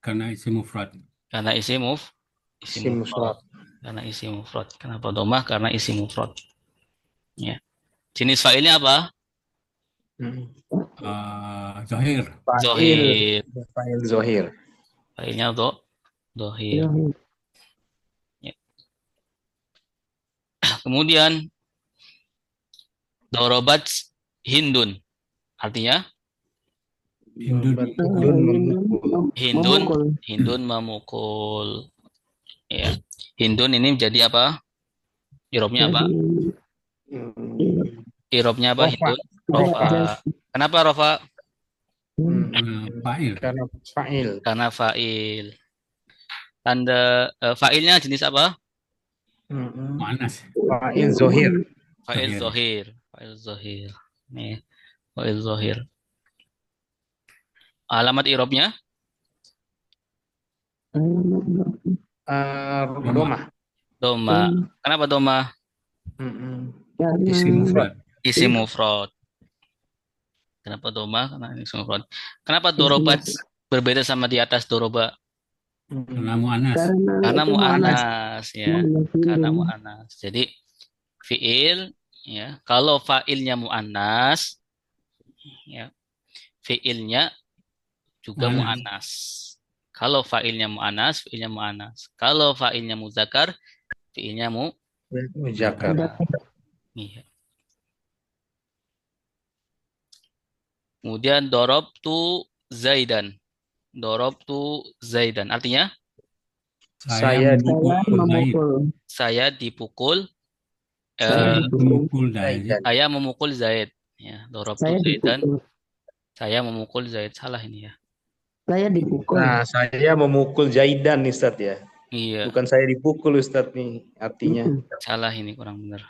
Karena isim mufrad. Karena isim mufrad. Karena isim mufrad. Kenapa doma? Karena isim mufrad. Ya. Jenis fa'ilnya apa? Zahir. Zohir. Fa'il zohir. Fa'ilnya zohir. Ya. Kemudian dorobat hindun. Artinya Hindun memukul. Ya. Hindun ini menjadi apa? Irobnya apa? Irobnya apa? Hindun? Rofa. Kenapa rofa? Fa'il. Karena fa'il. Karena fa'il. Tanda fa'ilnya jenis apa? Mu'annas. Fa'il zohir. Fa'il zohir. Fa'il zohir. Nih, fa'il zohir. Alamat i'rabnya Doma. Domah. doma. Kenapa doma? Isim mufrad. Isim mufrad. Kenapa doma? Karena isim mufrad. Kenapa dorobat berbeda sama di atas doroba? Karena mu'annas. Karena itu mu'annas. mu'annas ya. Karena mu'annas. Jadi fiil ya, kalau fa'ilnya mu'annas ya, fiilnya juga Mu'annas. mu'annas. Kalau fa'ilnya mu'annas, fiilnya mu'annas. Kalau fa'ilnya muzakkar, fiilnya Muzakkar. iya. Kemudian dorobtu Zaidan. Dorobtu Zaidan. Artinya Saya memukul Zaid. saya dipukul Saya memukul Zaid. Zaidan. saya memukul Zaid. Ya, dorobtu Saya Zaidan. dipukul. Saya memukul Zaid. Salah ini ya. Saya dipukul. Nah, saya memukul Zaidan nih Ustadz ya. Iya, Bukan saya dipukul Ustadz nih artinya. salah ini kurang benar.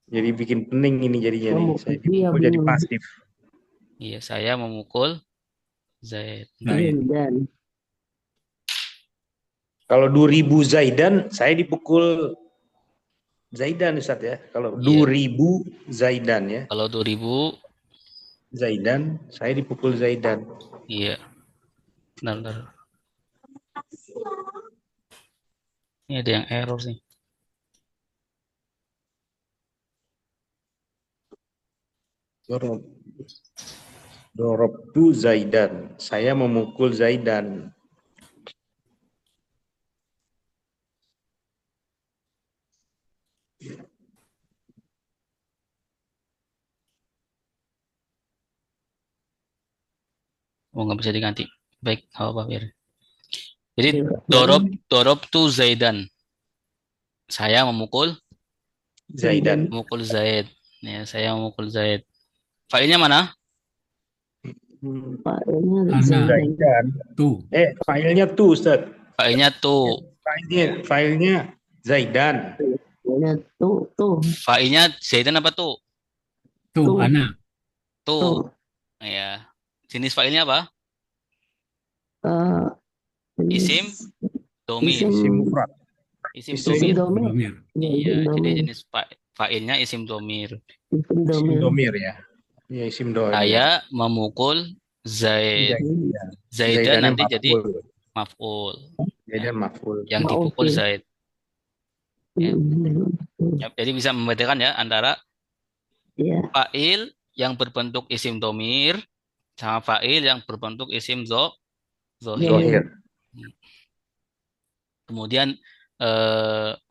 Jadi bikin pening ini jadinya nih. Saya Iya, dipukul jadi benar. pasif. Iya, saya memukul Zaid. Zaid. Dan Kalau 2000 Zaidan, saya dipukul Zaidan Ustadz ya. Kalau Iya. 2000 Zaidan ya. Kalau 2000, Zaidan, saya dipukul Zaidan. iya. Benar. Ini ada yang error sih. Dorobtu Zaidan. Saya memukul Zaidan. Oh, nggak bisa diganti. Baik, apa biar. Jadi Iya. dorob tu Zaidan. Saya memukul Zaidan. Zaid. Ya, saya memukul Zaid. Fa'ilnya mana? Fa'ilnya Ana. Zaidan. Tuh. Filenya tuh Ustaz. Fa'ilnya tu. Filenya Zaidan. Fa'ilnya tuh. Fa'ilnya Zaidan apa tu? Tuh. Ana. Tu. Tuh. Ya. Jenis fa'ilnya apa? Jenis- Isim domir. Isim mufrad. Isim Isim domir. domir. Domir. Iya, Isim jadi domir. jenis fa'ilnya isim domir. Isim Isim domir. domir ya. Iya isim domir. Saya memukul Zaid. Zaidan Zaidannya nanti jadi maf'ul. maf'ul. Zaidan maf'ul. Yang Maf'ul. dipukul Zaid. Ya. Hmm. Ya, jadi bisa membedakan ya antara Iya. fa'il yang berbentuk isim domir sama fa'il yang berbentuk isim zohir. Zohir. Kemudian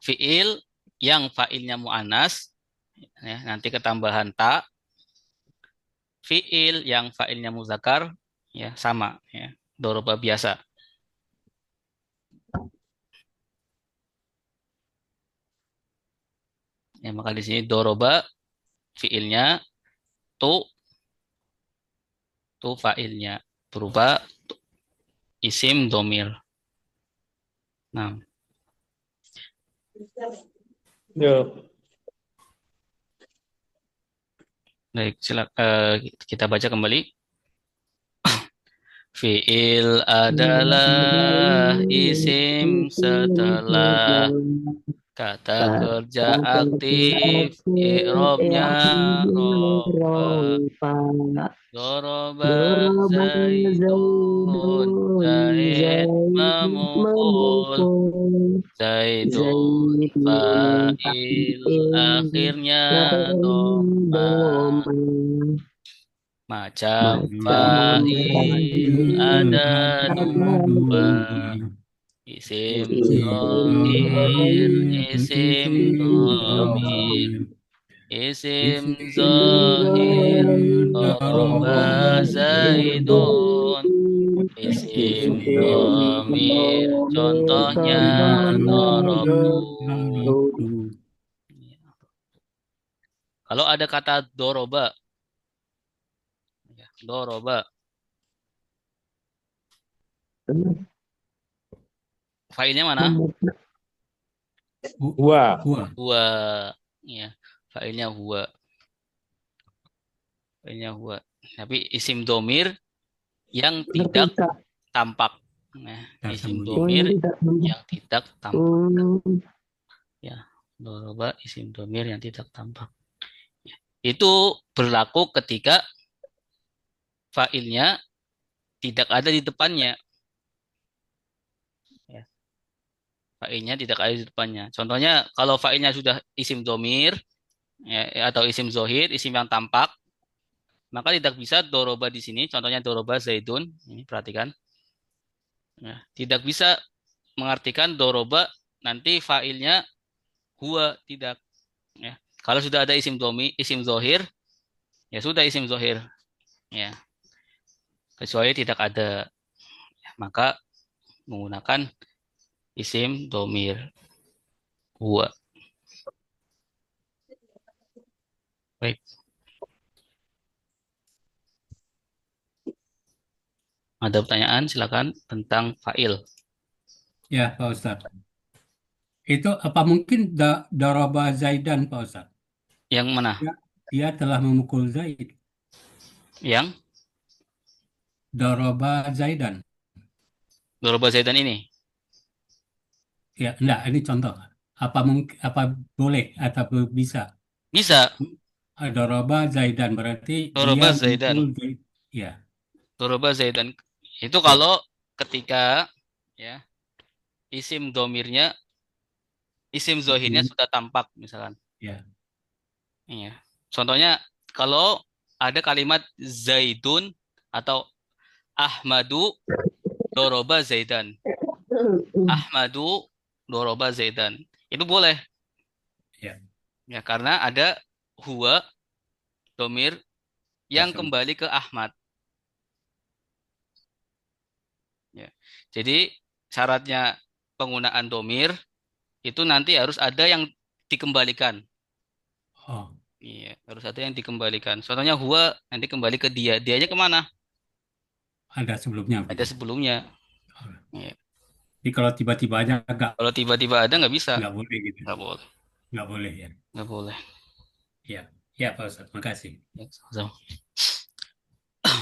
fi'il yang fa'ilnya mu'annas ya, nanti ketambahan ta. Fi'il yang fa'ilnya muzakkar ya sama ya, doroba biasa. Ya, maka di sini doroba fi'ilnya, tu fa'ilnya berubah isim domir. Nah, baik, kita baca kembali. Fi'il adalah isim setelah kata kerja aktif, i'rabnya rofa. Doroba Zaidun, Zaid memukul, Zaidun fa'il, akhirnya doma. Macam fa'il ada dua, isim zohir, isim domir. Isim zohir, doroba Zaidun. Isim domir, contohnya dorobtu. Kalau ada kata doroba, fa'ilnya mana? Huwa. Huwa. Ya, fa'ilnya huwa. Tapi isim domir yang tidak Tidak. tampak. Nah, Tak isim sembunyi. Oh, domir yang tidak. yang tidak tampak. Hmm. Ya, doroba isim domir yang tidak tampak. Ya. Itu berlaku ketika fa'ilnya tidak ada di depannya. Ya, fa'ilnya tidak ada di depannya. Contohnya, kalau fa'ilnya sudah isim domir, ya, atau isim zohir, isim yang tampak, maka tidak bisa doroba di sini. Contohnya doroba zaidun. Ini perhatikan. Ya, tidak bisa mengartikan doroba nanti fa'ilnya huwa, tidak. Ya. Kalau sudah ada isim domi, isim zohir, ya sudah isim zohir. Ya. Kecuali tidak ada, ya, maka menggunakan isim domir huwa. Baik. Ada pertanyaan silakan tentang fa'il. Ya, Pak Ustadz. Itu apa mungkin daraba Zaidan, Pak Ustadz? Yang mana? Ya, dia telah memukul Zaid. Yang Daraba Zaidan. doroba zaidan ini. Ya, enggak, ini contoh. Apa mungkin, apa boleh atau bisa? Bisa Daraba Zaidan berarti dia doroba memukul zaidan. Zaid. Ya, Doroba zaidan. Itu ya, kalau ketika, ya, isim domirnya, isim zohirnya sudah tampak misalkan. ya. Iya. Contohnya kalau ada kalimat Zaidun atau Ahmadu doroba Zaidan. Ahmadu doroba Zaidan. Itu boleh. Ya, Ya, karena ada huwa domir yang langsung. kembali ke Ahmad. Ya. Jadi syaratnya penggunaan domir itu nanti harus ada yang dikembalikan. Oh, Iya, harus ada yang dikembalikan. Contohnya huwa nanti kembali ke dia. Dianya kemana? ada sebelumnya Ada gitu. sebelumnya. Oh. Iya. Jadi kalau tiba-tiba aja Kalau tiba-tiba ada nggak bisa. nggak boleh gitu. Nggak boleh. Nggak boleh ya. Nggak boleh. Ya, ya Pak Ustadz, makasih. Ya, sama-sama.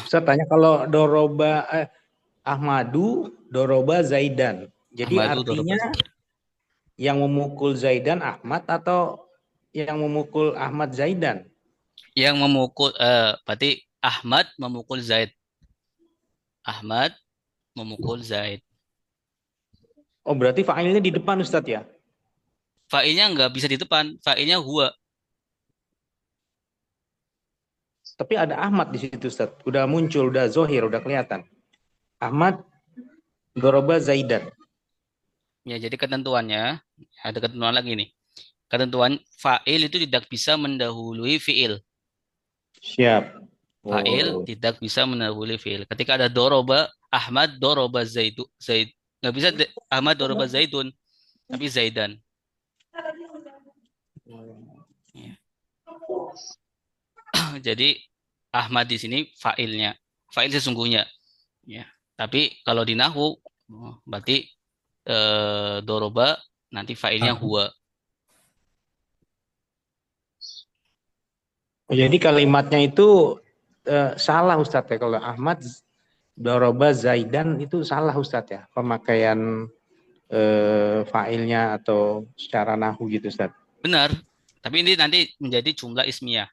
Ustaz tanya kalau doroba Ahmadu doroba Zaidan. Jadi Ahmadu doroba artinya yang memukul Zaidan Ahmad atau yang memukul Ahmad Zaidan? yang memukul, berarti Ahmad memukul Zaid. Ahmad memukul Zaid. Oh berarti fa'ilnya di depan Ustadz ya? Fa'ilnya nggak bisa di depan. Fa'ilnya huwa. Tapi ada Ahmad di situ Ustadz. Udah muncul, udah zohir, udah kelihatan. Ahmad doroba Zaidan. Ya, jadi ketentuannya ada ketentuan lagi nih. Ketentuan fa'il itu tidak bisa mendahului fi'il. Siap. Fa'il Oh. tidak bisa mendahului fi'il. Ketika ada doroba, Ahmad doroba Zaidu, Zaid. Nggak bisa Ahmad doroba Zaidun, tapi Zaidan. Ya. Jadi Ahmad di sini fa'ilnya. Fa'il sesungguhnya. Ya. Tapi kalau di nahwu, berarti doroba nanti fa'ilnya Ah, huwa. Oh, jadi kalimatnya itu salah Ustadz ya. Kalau Ahmad doroba Zaidan itu salah Ustadz ya. Pemakaian fa'ilnya atau secara nahu gitu Ustadz. Benar. Tapi ini nanti menjadi jumlah ismiyah.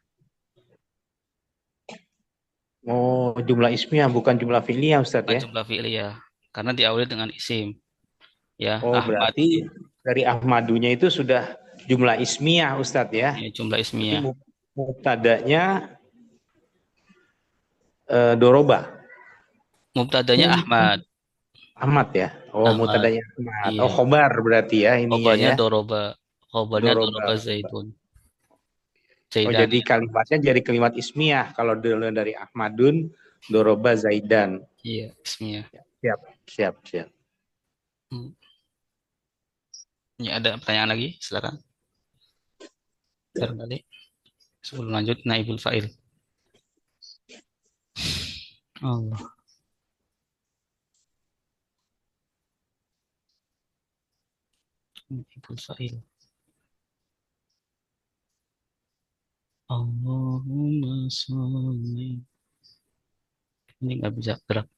Oh jumlah ismiyah bukan jumlah fi'liyah Ustadz Bukan ya. jumlah fi'liyah. Karena diawali dengan isim. Ya, Oh Ahmad. berarti dari Ahmadunya itu sudah jumlah ismiyah Ustadz ya. Ya, jumlah Berarti ismiyah. mubtadanya doroba. Mubtadanya Ahmad. Ahmad ya. Oh Ahmad. mubtadanya Ahmad. Oh Iya. khobar berarti ya ininya Khobarnya ya. doroba. Khobarnya Doroba. doroba Zaidun. Oh Zaidan. jadi kalimatnya jadi kalimat ismiyah. Kalau dulu dari Ahmadun, doroba Zaidan. Iya, ismiyah. Siap, siap, siap. Hmm. Ya, ada pertanyaan lagi? Silakan. Barangkali. Sebelum lanjut, naibul fa'il. Allah. Naibul fa'il. Allahumma sholli. Ini nggak bisa gerak.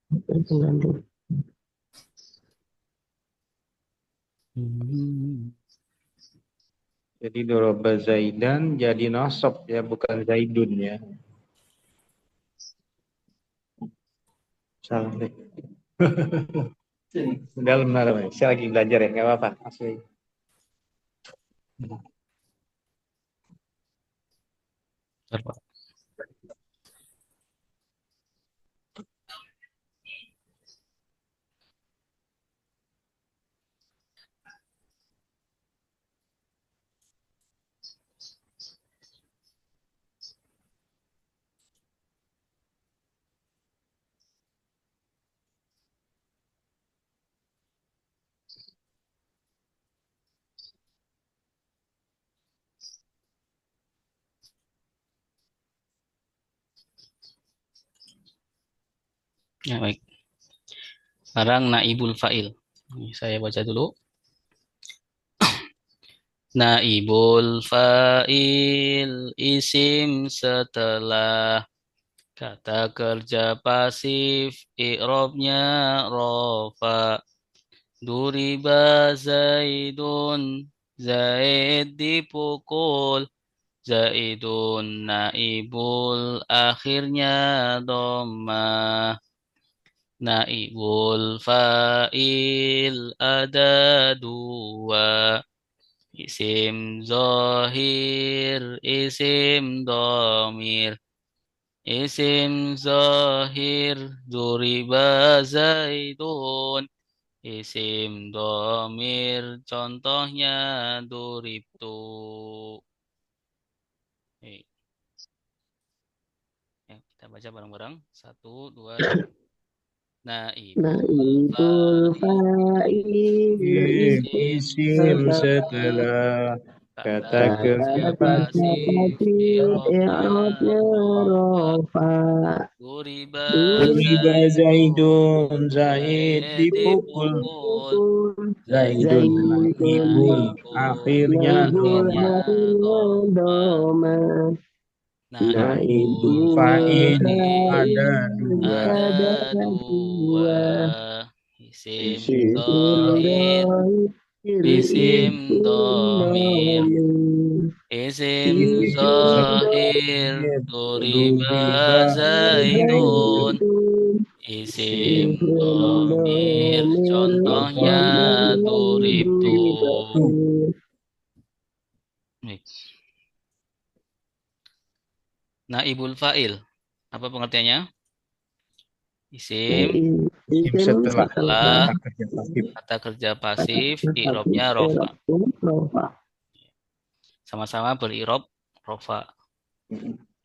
Pengganti. Jadi doroba Zaidan jadi nasab ya, bukan Zaidun ya. Salah deh. Dalam dalam. Saya lagi belajar ya, nggak apa-apa. Asli. Bentar, Pak. Ya, baik. Sekarang naibul fa'il. Ini saya baca dulu. Naibul fa'il isim setelah kata kerja pasif, i'rabnya rofa. Duriba Zaidun, Zaid dipukul. Zaidun naibul akhirnya dhammah. Naibul fa'il ada dua. Isim zohir, isim domir. Isim zohir, duriba Zaidun. Isim domir, contohnya duribtu. Oke. Ya, kita baca bareng-bareng. 1, 2, 3. Naibul Naibul fa'il fa'il Isim setelah kata kata kerja kerja pasif i'rabnya i'rabnya rofa. rofa. Duriba Duriba Zaidun, Zaidun Zaid Zaid dipukul. dipukul Zaidun Zaidun naibul naibul akhirnya akhirnya doma. doma. Naibul Naibul fa'il ada fa'il dua. ada dua. Isim Isim zohir, isim domir. Isim Isim zohir, zohir, duriba duriba Zaidun. Isim domir, contohnya duribtu. Baik. Naibul fa'il, apa pengertiannya? Isim Isim setelah setelah kata kerja pasif. kata kerja pasif, i'rabnya rofa. Sama-sama berirob rofa.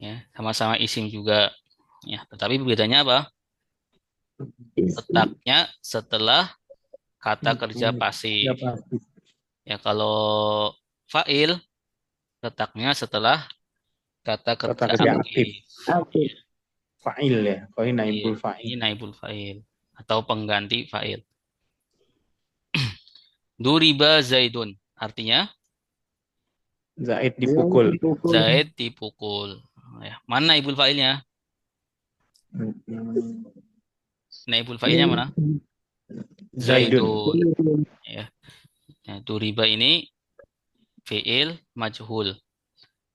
Ya, sama-sama isim juga. Ya, tetapi bedanya apa? Letaknya setelah kata kerja Ya pasif. pasif. Ya, kalau fa'il letaknya setelah kata Kata kerja kerja aktif. aktif. Fa'il ya. Kalau ini naibul Iya, fa'il. ini naibul fa'il atau pengganti fa'il. Duriba Zaidun, artinya Zaid dipukul. Zaid dipukul. Ya, mana naibul fa'ilnya? Naibul fa'ilnya mana? Zaidun. Zaidun. Ya. Ya, duriba ini fi'il majhul,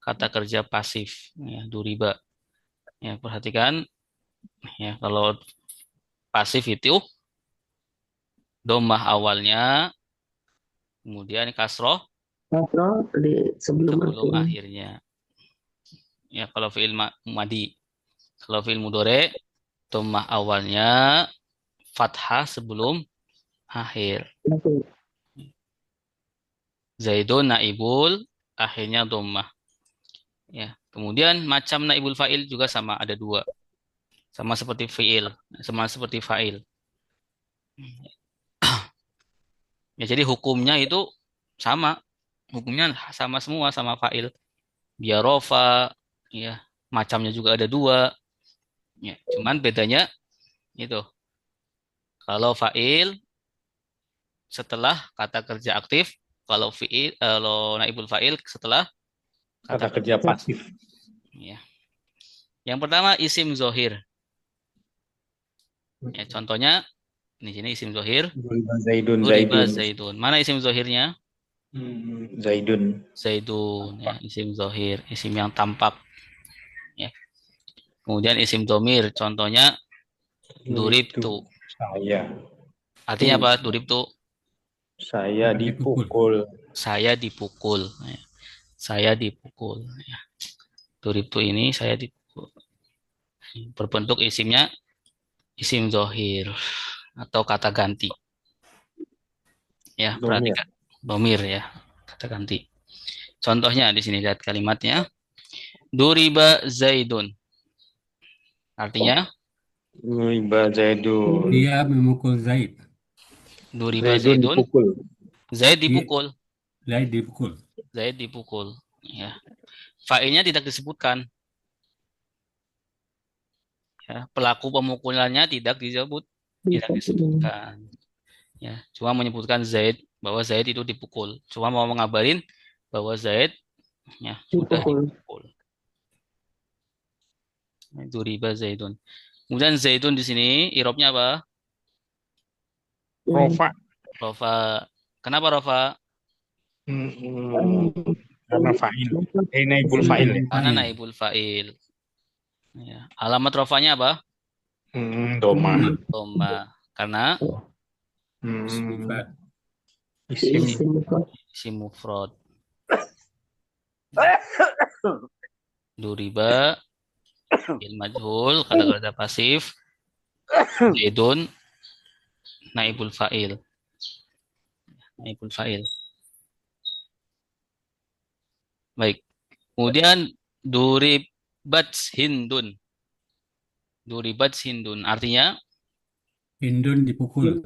kata kerja pasif. Ya, duriba. Ya, perhatikan. Ya, kalau pasif itu domah awalnya, kemudian kasroh sebelum sebelum akhirnya. Ya, kalau fi'il madi. Kalau fi'il mudore, domah awalnya, fathah sebelum akhir. Zaidun naibul, akhirnya domah. Ya, kemudian macam naibul fa'il juga sama, ada dua. Sama seperti fi'il, sama seperti fa'il. Ya, jadi hukumnya itu sama. Hukumnya sama semua, sama fa'il. Dia rofa, ya, macamnya juga ada dua. Ya, cuman bedanya itu. Kalau fa'il setelah kata kerja aktif, kalau fi'il, kalau naibul fa'il setelah kata Kata kerja pasif. Ya. Yang pertama isim zohir. Ya, contohnya di sini isim zohir Duriba Zaidun, duriba Zaidun. zaidun. Mana isim zohirnya? Zaidun. Zaidun, ya, isim zohir, isim yang tampak. Ya. Kemudian isim domir, contohnya Duribtu. duribtu. Saya. Artinya apa? Duribtu, Saya Dipukul. dipukul. saya dipukul. Ya. Saya dipukul. Ya. Duribtu ini saya dipukul. Berbentuk isimnya isim zohir atau kata ganti. Ya, Domir. perhatikan. Domir ya, kata ganti. Contohnya di sini lihat kalimatnya. Duriba Zaidun. Artinya Duriba Zaidun. Dia memukul Zaid. Duriba Zaidun Zaidun. dipukul. Zaid Dia, dipukul. Zaid dipukul. Zaid dipukul. Ya. Fa'ilnya tidak disebutkan. Ya. Pelaku pemukulannya tidak disebut, tidak disebutkan. Ya. Cuma menyebutkan Zaid bahwa Zaid itu dipukul. Cuma mau mengabarin bahwa Zaid ya sudah dipukul. Duriba Zaidun. Kemudian Zaidun di sini irobnya apa? Rofa. Rofa. Kenapa Rofa? Karena fa'il. Naibul fa'il ya. Karena naibul fa'il. Ya. Alamat rofanya apa? Doma. Doma. Karena Sifat. Isim. isim mufrad. Duriba il majhul kata-kata pasif. Zaidun naibul fa'il. Naibul fa'il. Baik. Kemudian duribat hindun. Duribat hindun artinya Hindun dipukul.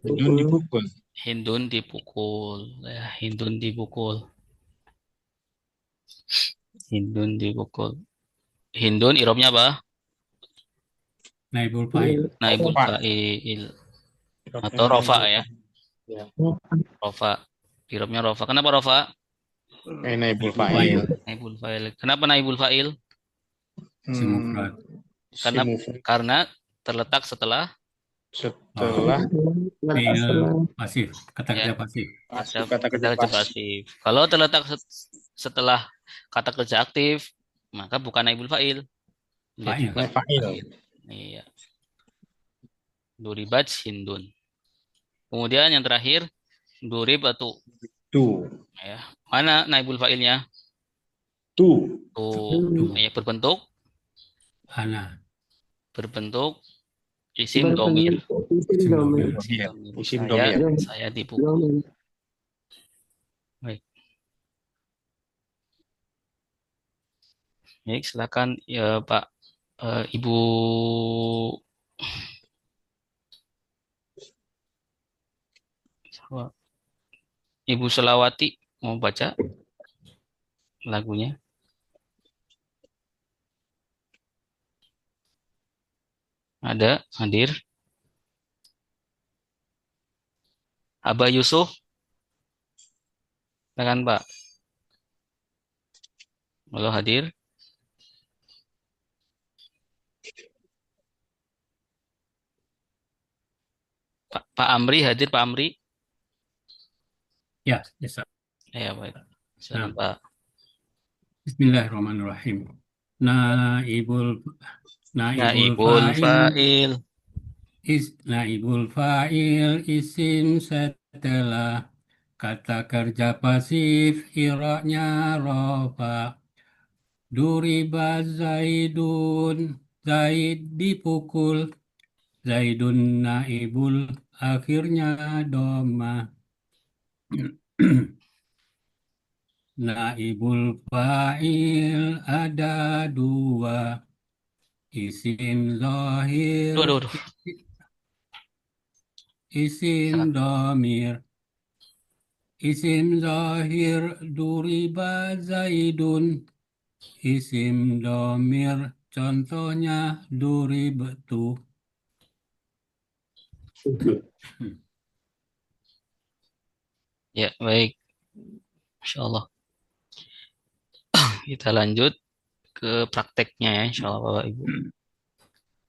Hindun dipukul. Hindun dipukul. Ya, Hindun dipukul. Hindun dipukul. Hindun irobnya apa? Naibul fa'il. Naibul Rofa. fa'il atau rofa ya. Rofa. Irobnya rofa. Kenapa rofa? Naibul fa'il. Naibul fa'il. Kenapa naibul fa'il? Isim mufrad. Karena karena terletak setelah Setelah Fi'il pasif. Kata-kata Ya. pasif. kata kerja kerja pasif. Kalau terletak setelah kata kerja aktif, maka bukan naibul fa'il. Dia Fa'il. juga fa'il. Iya. Duribat hindun. Kemudian yang terakhir duribatu. Tu. Ya. Mana naibul fa'ilnya? Tu. Tuh. Ya, berbentuk Ana. isim domir. Isim domir. Isim domir. Saya dipukul. Baik. Baik, silakan ya Pak Ibu Ibu Selawati mau baca lagunya. Ada hadir. Aba Yusuf. Silakan Pak. Halo hadir. Pak Amri hadir Pak Amri. Ya, yes, sir. Ya baik. Silakan Pak. Bismillahirrahmanirrahim. Naibul Naibul fa'il. fa'il. Naibul fa'il isim setelah kata kerja pasif iroknya rofa. Duriba Zaidun. Zaid dipukul. Zaidun naibul akhirnya doma. Naibul fa'il ada dua. Isim zahir. Aduh. Isim domir. Isim zahir duriba Zaidun. Isim domir contohnya duribtu. Ya baik. Insya Allah. Kita lanjut ke prakteknya ya Insya Allah Bapak Ibu.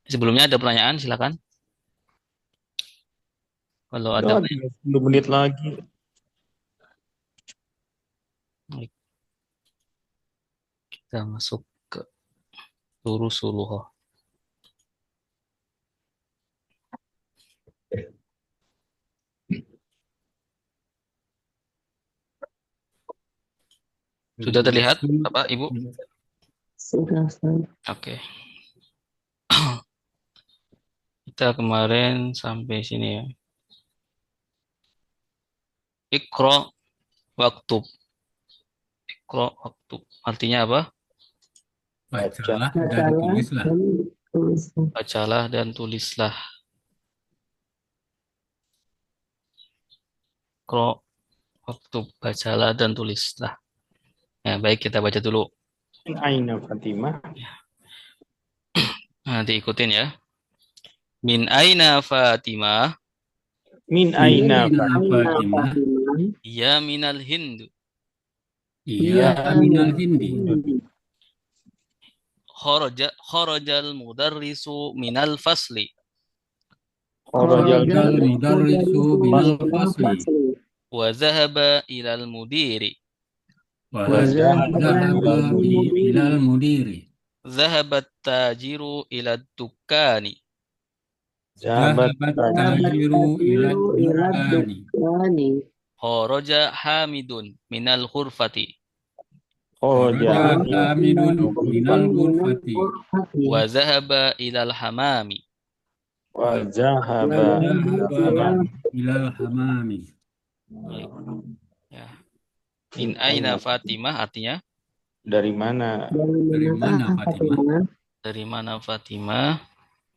Sebelumnya ada pertanyaan silakan. Kalau ada Oh, 10 menit lagi. kita masuk ke Suluh. Sudah terlihat, Bapak, Ibu? sudah. Oke. Kita kemarin sampai sini ya. Iqra waktub. Iqra waktub. Artinya apa? Bacalah dan Bacalah tulislah. dan tulislah. Bacalah dan tulislah. Iqra waktub. Bacalah dan tulislah. Ya, baik, kita baca dulu. Min aina Fatimah. Nah, diikutin ya. Min aina Fatimah? Min Aina aina Fatimah. Ya minal Hindu. Ia minal Hindi. Kharajal mudarrisu minal fasli. Kharajal Kharajal mudarrisu minal fasli. Wa zahaba ilal mudiri. Wa zahaba ilal mudiri. Zahabat tajiru ilad dukkani. Zahabat tajiru ilad dukkani. Kharaja Hamidun minal khurfati. Kharaja Hamidun minal ghurfati. Wa zahaba ilal hamami. wa zahaba Ilal hamami. Ya. Min aina Fatimah artinya dari mana? Dari mana Fatimah? dari mana Fatimah?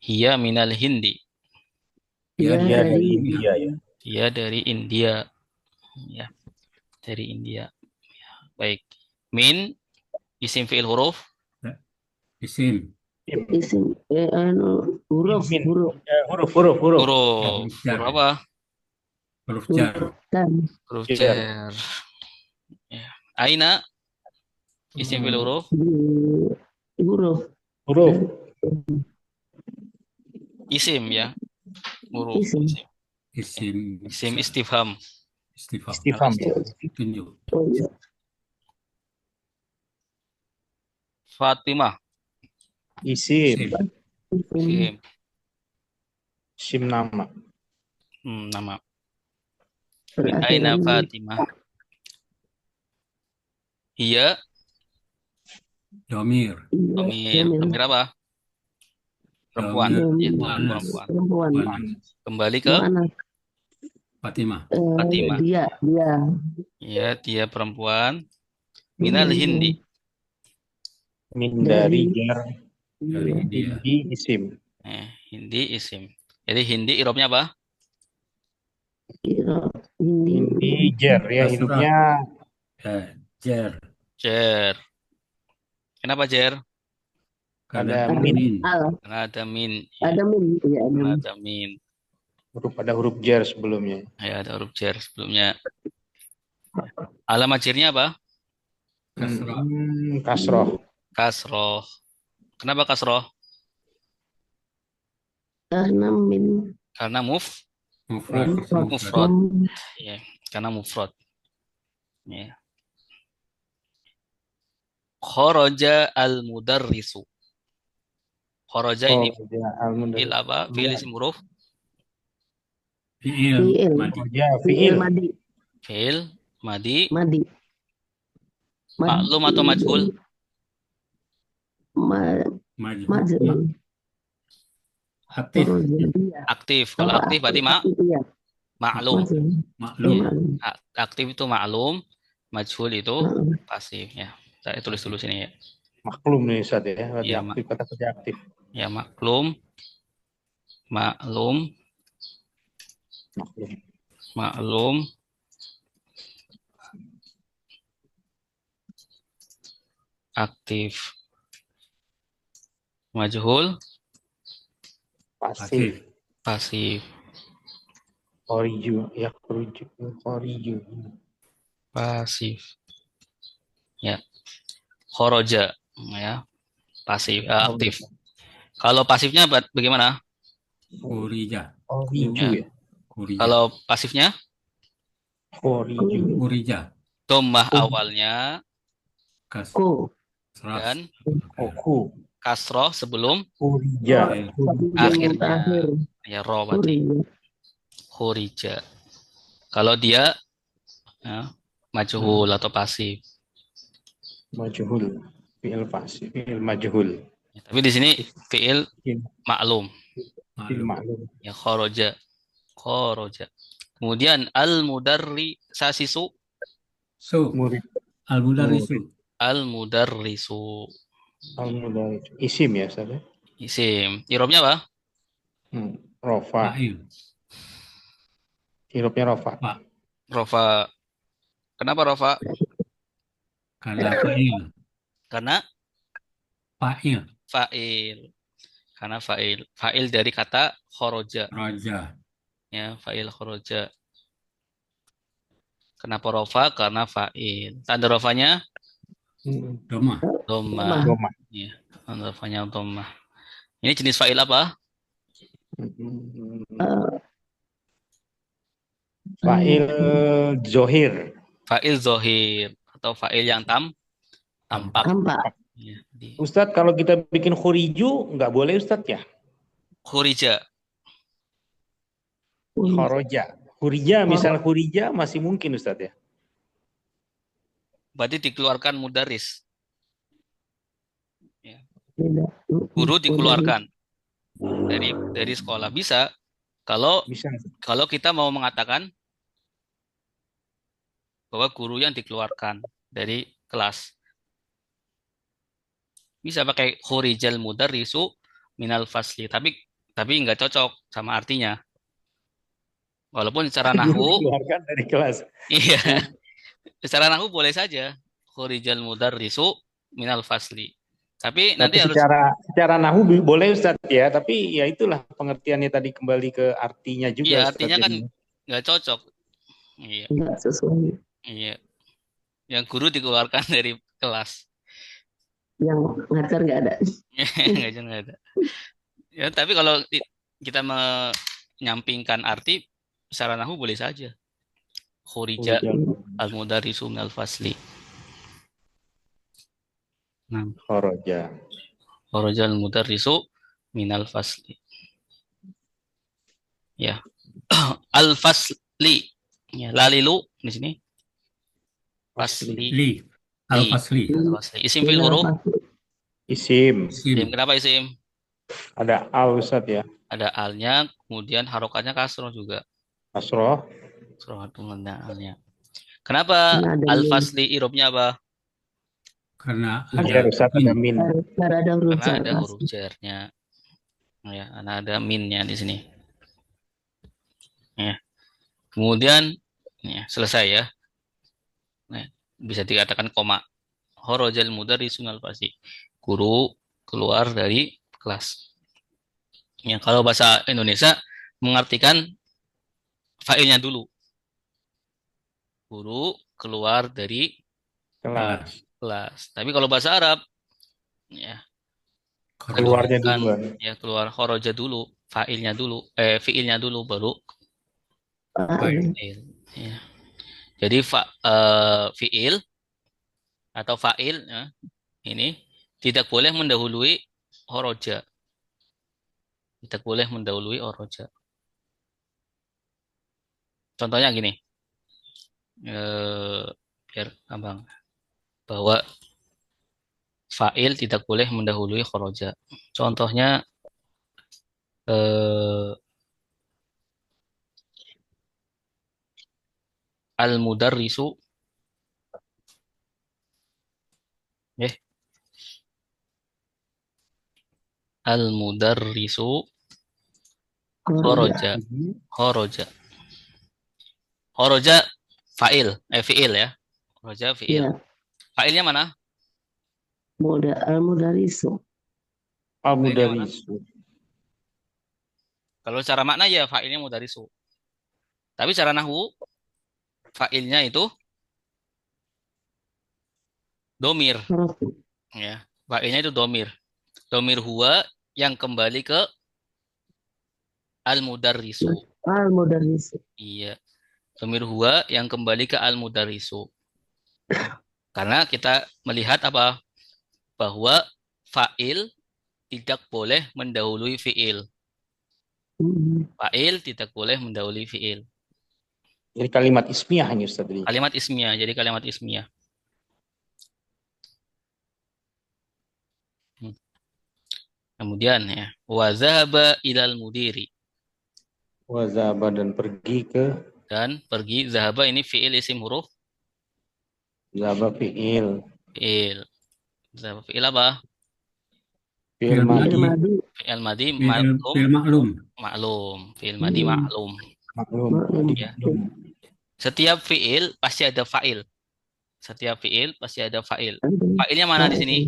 Hiya minal Hindi. Ia Dia dari dari India. India ya. Dia dari India. Ya, dari India. Ya, baik. Min isim fi'il huruf. Isim. Isim huruf Min. huruf Huruf. Huruf. Jar. Huruf apa? Huruf jar. dan Huruf Jar. jar. Ya. Aina isim fi'il huruf. huruf Huruf. Isim ya. Huruf. Isim. Isim. Isim istifham. Istifham. Istifham ya. Tunjuk. Oh, iya. Fatimah. Isim. Isim. Isim nama. Nama. Min Berarti aina kan Fatimah. Hiya Domir. domir apa? Perempuan. Domir. Itu Muannas. perempuan. Muannas. Kembali ke mana Fatimah. Fatimah. dia Ya, dia perempuan. Minal Hindi. Min dari jar. Dari India. Hindi isim. Hindi isim. Jadi Hindi irobnya apa? Hindi jar ya Kasrah. hidupnya. Jar. Jer. Kenapa jer? Karena Ada min. Karena ada min. ada min ya Karena ada min. Ada huruf jar sebelumnya. Ya, ada huruf jer sebelumnya. Alamat jernya apa? Kasrah. Kasroh. Kasroh. Kenapa kasroh? karena min Karena Mufrad. mufrad. Ya, karena mufrad. Ya. Kharaja al-mudarrisu. Kharaja ini fi'il apa? Fi'il isim huruf. Fi'il. Fi'il. madi Fi'il madi. madi Maklum atau majhul? majhul Aktif. Aktif. Kalau aktif berarti maklum. Maklum. Aktif itu maklum, majhul itu pasif ya. Saya tulis dulu sini ya. Maklum nih Ustaz ya. Berarti Iya, aktif, kata kerja aktif. Ya, maklum. Aktif. Majhul, Pasif. pasif. Koriju. Ya koriju. Pasif. Ya. Kharaja ya. Pasif, aktif. Kalau pasifnya bagaimana? Urija. Koriju ya. Kurija. Kalau pasifnya, Khoriju. Kurija. dhammah awalnya Kas. Ku. Seras. dan Oku. kasroh sebelum Khurija. akhirnya. Akhir. Ya, ro berarti. Kurija. Khurija. Kalau dia ya, majhul atau pasif. Majhul. Fi'il pasif. Fi'il majhul. Ya, tapi di sini fi'il Fi'il maklum. fi'il Maklum. maklum. Ya, kharaja. Kharaja. Kemudian al-mudarrisasisu, So, Murid. al-mudarrisu. al-mudarrisu. Al-mudarris. Isim ya, Ustaz ya? Isim. Irobnya apa? Rofa. Fa'il. Hirupnya rofa. Fa. Rofa. Kenapa rofa? Karena fa'il. Karena Fa'il. fa'il. Karena fa'il. Fa'il dari kata kharaja. Raja. Ya, fa'il kharaja. Kenapa rofa? Karena fa'il. Tanda rofanya Doma. dhammah. Doma. Ya, tanda rofanya dhammah. Ini jenis fa'il apa? Fa'il zohir. Fa'il zohir atau fa'il yang tampak. Tampak. Ya, di Ustadz, kalau kita bikin khuriju, nggak boleh Ustadz ya? khurija. Khoroja. Khurija, misal khurija masih mungkin Ustadz ya? Berarti dikeluarkan mudaris. Tidak. Guru dikeluarkan dari sekolah. Bisa kalau Bisa. kita mau mengatakan bahwa guru yang dikeluarkan dari kelas. Bisa pakai khurijal mudarrisu minal fasli, tapi nggak cocok sama artinya. Walaupun secara nahwu, Dikeluarkan dari kelas. iya, secara nahwu boleh saja khurijal mudarrisu minal fasli. Tapi nanti harus secara nahu boleh Ustadz ya, tapi ya itulah pengertiannya tadi kembali ke artinya juga. iya, Ustadz, artinya kan jadinya. nggak cocok. Iya, Tidak sesuai. iya. Yang guru dikeluarkan dari kelas. Yang ngajar nggak ada. Nggak ada. Ya, tapi kalau kita menyampingkan arti secara nahwu boleh saja. Khurija al-mudarrisu minal fasli. Nah, Khoroja. khurija al-mudarrisu minal fasli. Ya. Al-fasli. Ya, lalilu di sini. Fasli. Li. Al-fasli. Al-fasli. Isim fil huruf. Isim. Isim. Kenapa isim? Ada al Ustadz ya. Ada alnya, kemudian harokatnya kasroh juga. Asroh. Kasroh dengan alnya. Kenapa Karena ada al-fasli irobnya apa? Karena Ada Ustadz, ada min. Karena ada huruf Karena jar. ada huruf jarnya. Ya, karena ada minnya di sini. Ya. Kemudian ya, selesai ya. Nah, bisa dikatakan koma. Horojal mudarrisun al-fasli. Guru keluar dari kelas. Ya, kalau bahasa Indonesia mengartikan fa'ilnya dulu. Guru keluar dari Kelas. kelas. Tapi kalau bahasa Arab ya Keluarnya kan duluan. ya keluar khoroja dulu, fiilnya dulu baru fa'il. fiil. Ya. Jadi fiil atau fa'il ya, ini tidak boleh mendahului khoroja. Tidak boleh mendahului khoroja. Contohnya gini. Biar gampang. Bahwa fa'il tidak boleh mendahului khoroja. Contohnya al-mudarrisu al-mudarrisu khoroja. Khoroja fiil ya. Khoroja fiil. Ya. Fa'ilnya mana? Al-mudarisu. Al-mudarisu. Kalau secara makna ya fa'ilnya mudarisu. Tapi secara nahwu fa'ilnya itu domir. Ya, fa'ilnya itu domir. Domir huwa yang kembali ke al-mudarrisu. Al-mudarris. Iya. Domir huwa yang kembali ke al-mudarrisu. Karena kita melihat apa? Bahwa fa'il tidak boleh mendahului fi'il. Hmm. Fa'il tidak boleh mendahului fi'il. Jadi kalimat ismiyah ini Ustaz. Kalimat ismiyah, jadi kalimat ismiyah. Kemudian ya, wa zahaba ilal mudiri. Wa zahaba dan pergi ke, Dan pergi, zahaba ini fi'il isim huruf. zahaba fi'il. Fi'il. Zahaba fi'il apa? Fi'il Fi'il madi. Fi'il madi. Fi'il madi Fi'il maklum. maklum. Fi'il madi Hmm. maklum. Maklum. Maklum. Ya. Setiap fi'il pasti ada fa'il. Setiap fi'il pasti ada fa'il. Fa'ilnya mana di sini?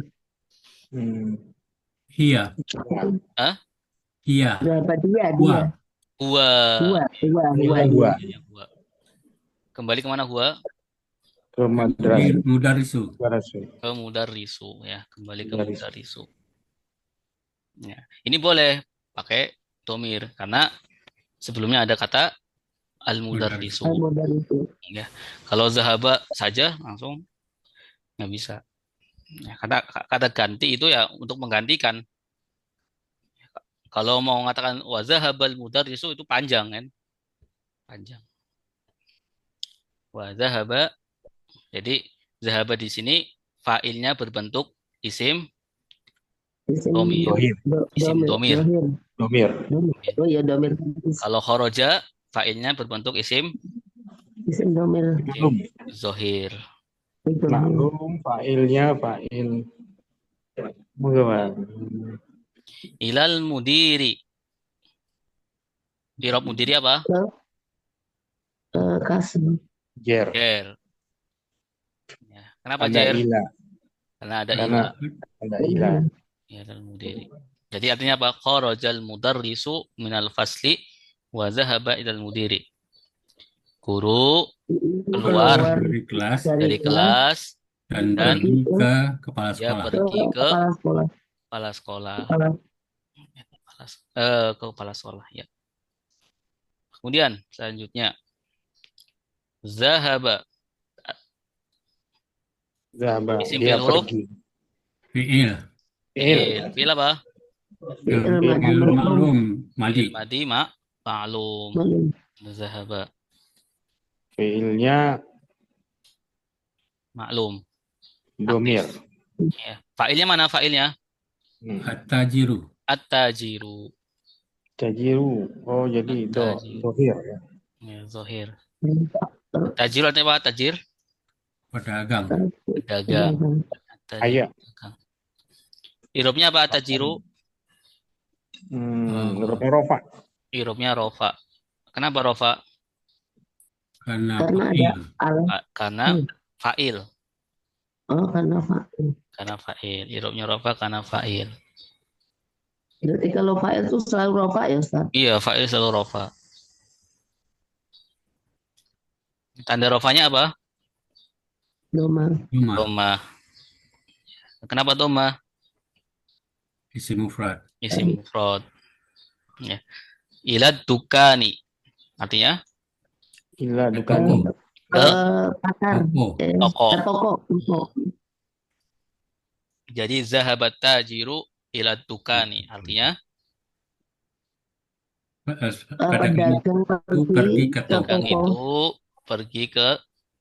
Iya. Hah? Iya. Berapa dia? Huwa. Huwa. Huwa. Huwa. Ya, huwa. Kembali kemana huwa? Ke madrasah. Mudarrisu. Ke mudarrisu ya, kembali ke Mudarrisu. mudarrisu. Ya. Ini boleh pakai domir karena sebelumnya ada kata al-mudarrisu. Al-mudarris. Ya. Kalau zahaba saja langsung nggak bisa. Ya, kata ganti itu ya untuk menggantikan. Kalau mau mengatakan wa zahabal mudarrisu itu panjang kan? Panjang. Wa zahaba. Jadi zahaba di sini fa'ilnya berbentuk isim domir. Isim domir. Domir. Oh ya, domir. Kalau khoroja fa'ilnya berbentuk isim Isim domir. zohir. Maklum, fa'ilnya fa'il. Bagaimana? Ilal mudiri. Irob mudiri apa? Kasih. Jer. Jer. Ya. Kenapa Ada jer? ila. Karena ada Karena ila. ada ila. Ya, ilal mudiri. Jadi artinya apa? Kharajal mudarrisu minal fasli wa zahaba ilal mudiri. Guru keluar dari kelas dan dan pergi ke kepala dia sekolah. pergi ke kepala sekolah. ke kepala sekolah ya. Kemudian selanjutnya zahaba Zahaba. isim Dia fi'il huruf pergi. Fi'il. fi'il apa? Fi'il maklum. Madi. Fi'il madi ma'lum. Zahaba Fi'ilnya maklum. domir. Ya. Fa'ilnya mana fa'ilnya? At-tajiru. At-tajiru. Tajiru. Oh, jadi At-tajiru. dohir ya. Ya, zohir. Tajir artinya apa? Tajir? Pedagang. Pedagang. Kaya. Irobnya apa tajiru? Rofa. Irobnya rofa. Kenapa rofa? Karena ada al. Karena fa'il. Oh, karena fa'il. Karena fa'il. Irobnya rofa karena fa'il. Berarti kalau fa'il itu selalu rofa ya, Ustaz? Iya, fa'il selalu rofa. Tanda rofanya apa? Doma. Doma. Kenapa doma? Isim mufrad. Isim mufrad. Ya. Ilad dukani. Artinya? Ilad dukani. Ke pasar. toko. Toko. Jadi zahabat tajiru ilad dukani. Artinya? Pedagang pergi ke toko. Pedagang itu pergi ke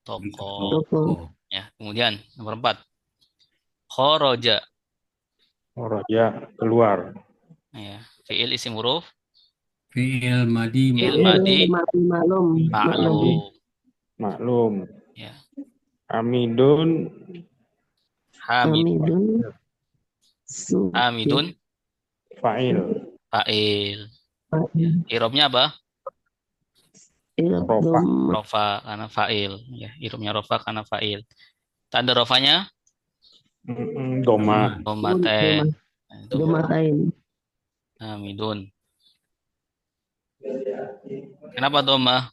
toko. Ya, kemudian nomor 4. Khoroja. Khoroja keluar. Ya, fi'il isim huruf. Fi'il madi maklum. Maklum. Ya. Hamidun. Fa'il. Irobnya apa? Rofa karena fa'il. Ya, irobnya rofa karena fa'il. Tanda rofanya? Doma. Domaten. Domatain. Hamidun. Kenapa doma?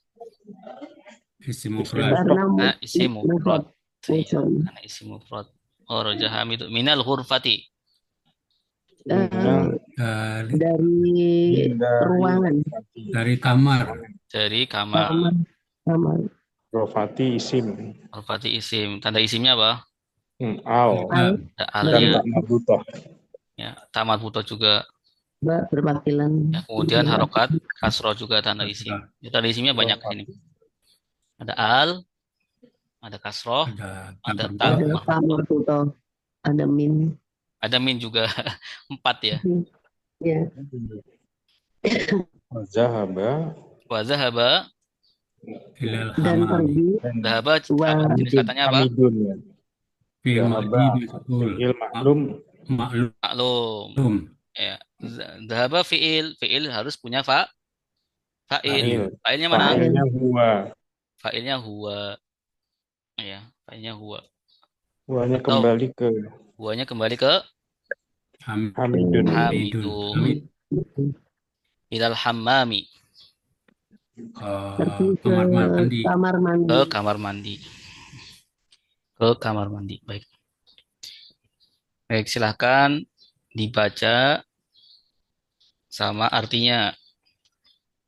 Isim mufrad. Karena isim mufrad. Karena isim mufrad. Kharaja hamidun minal ghurfati. Eh, dari dari ruangan, dari kamar. Dari kamar. kamar, kamar. Rofati isim. Al-Fatih isim. Tanda isimnya apa? Al. Al Ada Dan alnya. tak marbutoh. Ya, tamat butuh juga. berwakilan. Ya, kemudian harokat kasroh juga tanda isim. Ya, tanda isimnya banyak di sini. Rofati. Ada al, ada kasroh, Ada ada kamar ta Ada butoh. kamar tuto, ada min. ada min juga 4 ya. Ya. Zahaba. Wa zahaba, Ilal Dan hamami. pergi zahaba wa jenis katanya apa? Hamidun. Ya. Fi Zahaba. madi maf'ul. Fi'il maklum. Maklum. Maklum. Ya, zahaba fiil harus punya fa'il. Fa'il. Fa'ilnya mana? Fa'ilnya huwa. Fa'ilnya huwa. Ya, fa'ilnya huwa. Huwanya Atau kembali ke huwanya kembali ke Hamidun. Hamidun. hamidun. Ilal hammami, pergi ke Kamar mandi. kamar mandi. ke kamar mandi. Ke kamar mandi. Baik. Baik, silahkan dibaca sama artinya.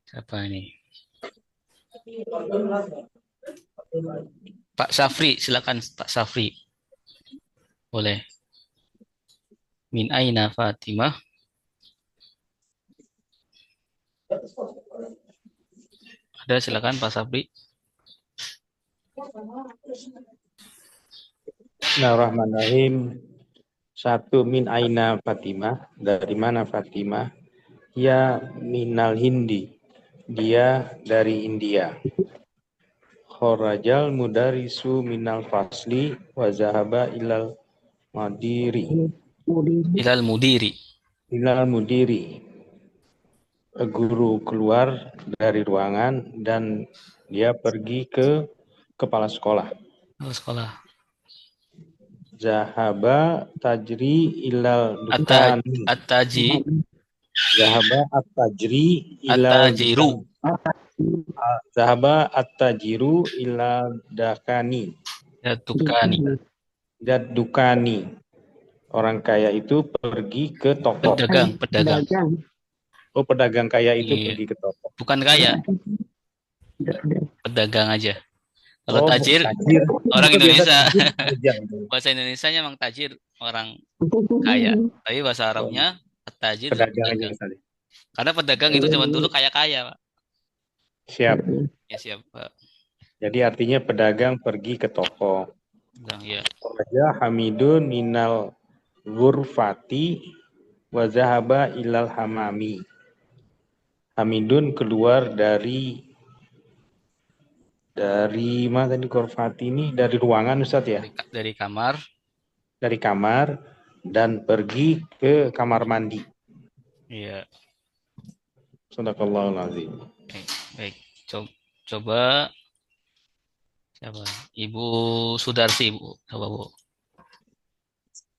Siapa ini? Pak Safri, silakan Pak Safri. Boleh. Min aina Fatimah? Ada, silakan Pak Safri. Bismillahirrahmanirrahim. Satu, min aina Fatimah. Dari mana Fatimah? Ya minal Hindi. Dia dari India. Khorajal mudarisu minal fasli wa zahaba ilal madiri. Ilal mudiri. Ilal mudiri. Guru keluar dari ruangan dan dia pergi ke kepala sekolah. Oh, sekolah. Zahaba tajri ilal dukani. At-taji, Zahaba at-tajri ilal at-tajiru. Zahaba at-tajiru ilal dakani. Dukani. Dukani. Orang kaya itu pergi ke toko. Pedagang. Oh, pedagang kaya itu Iya. pergi ke toko. Bukan kaya, pedagang aja. Kalau Oh, tajir, tajir. orang Itu biasa Indonesia. tajir, tajir gitu. Bahasa Indonesianya emang tajir, orang kaya. Tapi bahasa Arabnya tajir itu Pedagang aja pedagang. misalnya. Karena pedagang itu zaman dulu kaya-kaya, Pak. Siap. Ya siap, Pak. Jadi artinya pedagang pergi ke toko. Pedagang, ya. Raja Hamidun minal ghurfati wa zahaba ilal hamami. Hamidun keluar dari mana tadi ghurfati ini, dari ruangan Ustaz ya? Dari kamar. Dari kamar dan pergi ke kamar mandi. Iya. Shadaqallahul azim. Baik. Coba siapa? Ibu Sudarsi, Bu. Coba, Bu.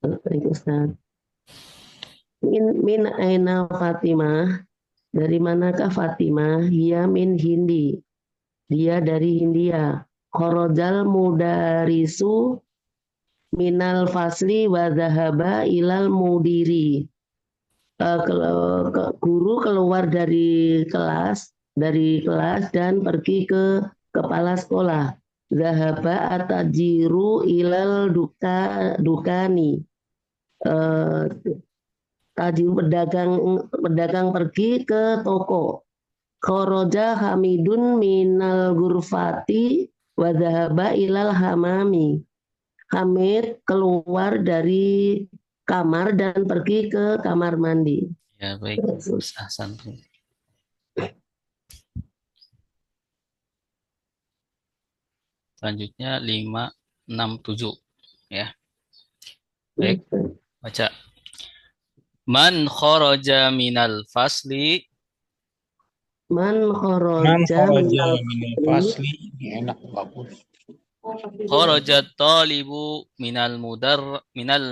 Baik, Ustaz. Min aina Fatimah. Dari manakah Fatimah? Hiya min Hindi. Dia dari Hindia. Khorojal mudarisu minal fasli wa zahaba ilal mudiri. Guru keluar dari kelas dan pergi ke kepala sekolah. Zahaba atajiru ilal dukani. Tajiru pedagang pergi ke toko. Khoroja Hamidun minal ghurfati wa dhahaba ilal hamami. Hamid keluar dari kamar dan pergi ke kamar mandi. Ya, baik. Ahsan. Selanjutnya 5, 6, 7. Ya. Baik. Baca. Man kharaja minal fasli. Man kharaja minal fasli. Enak, bagus. Kharaja talibu minal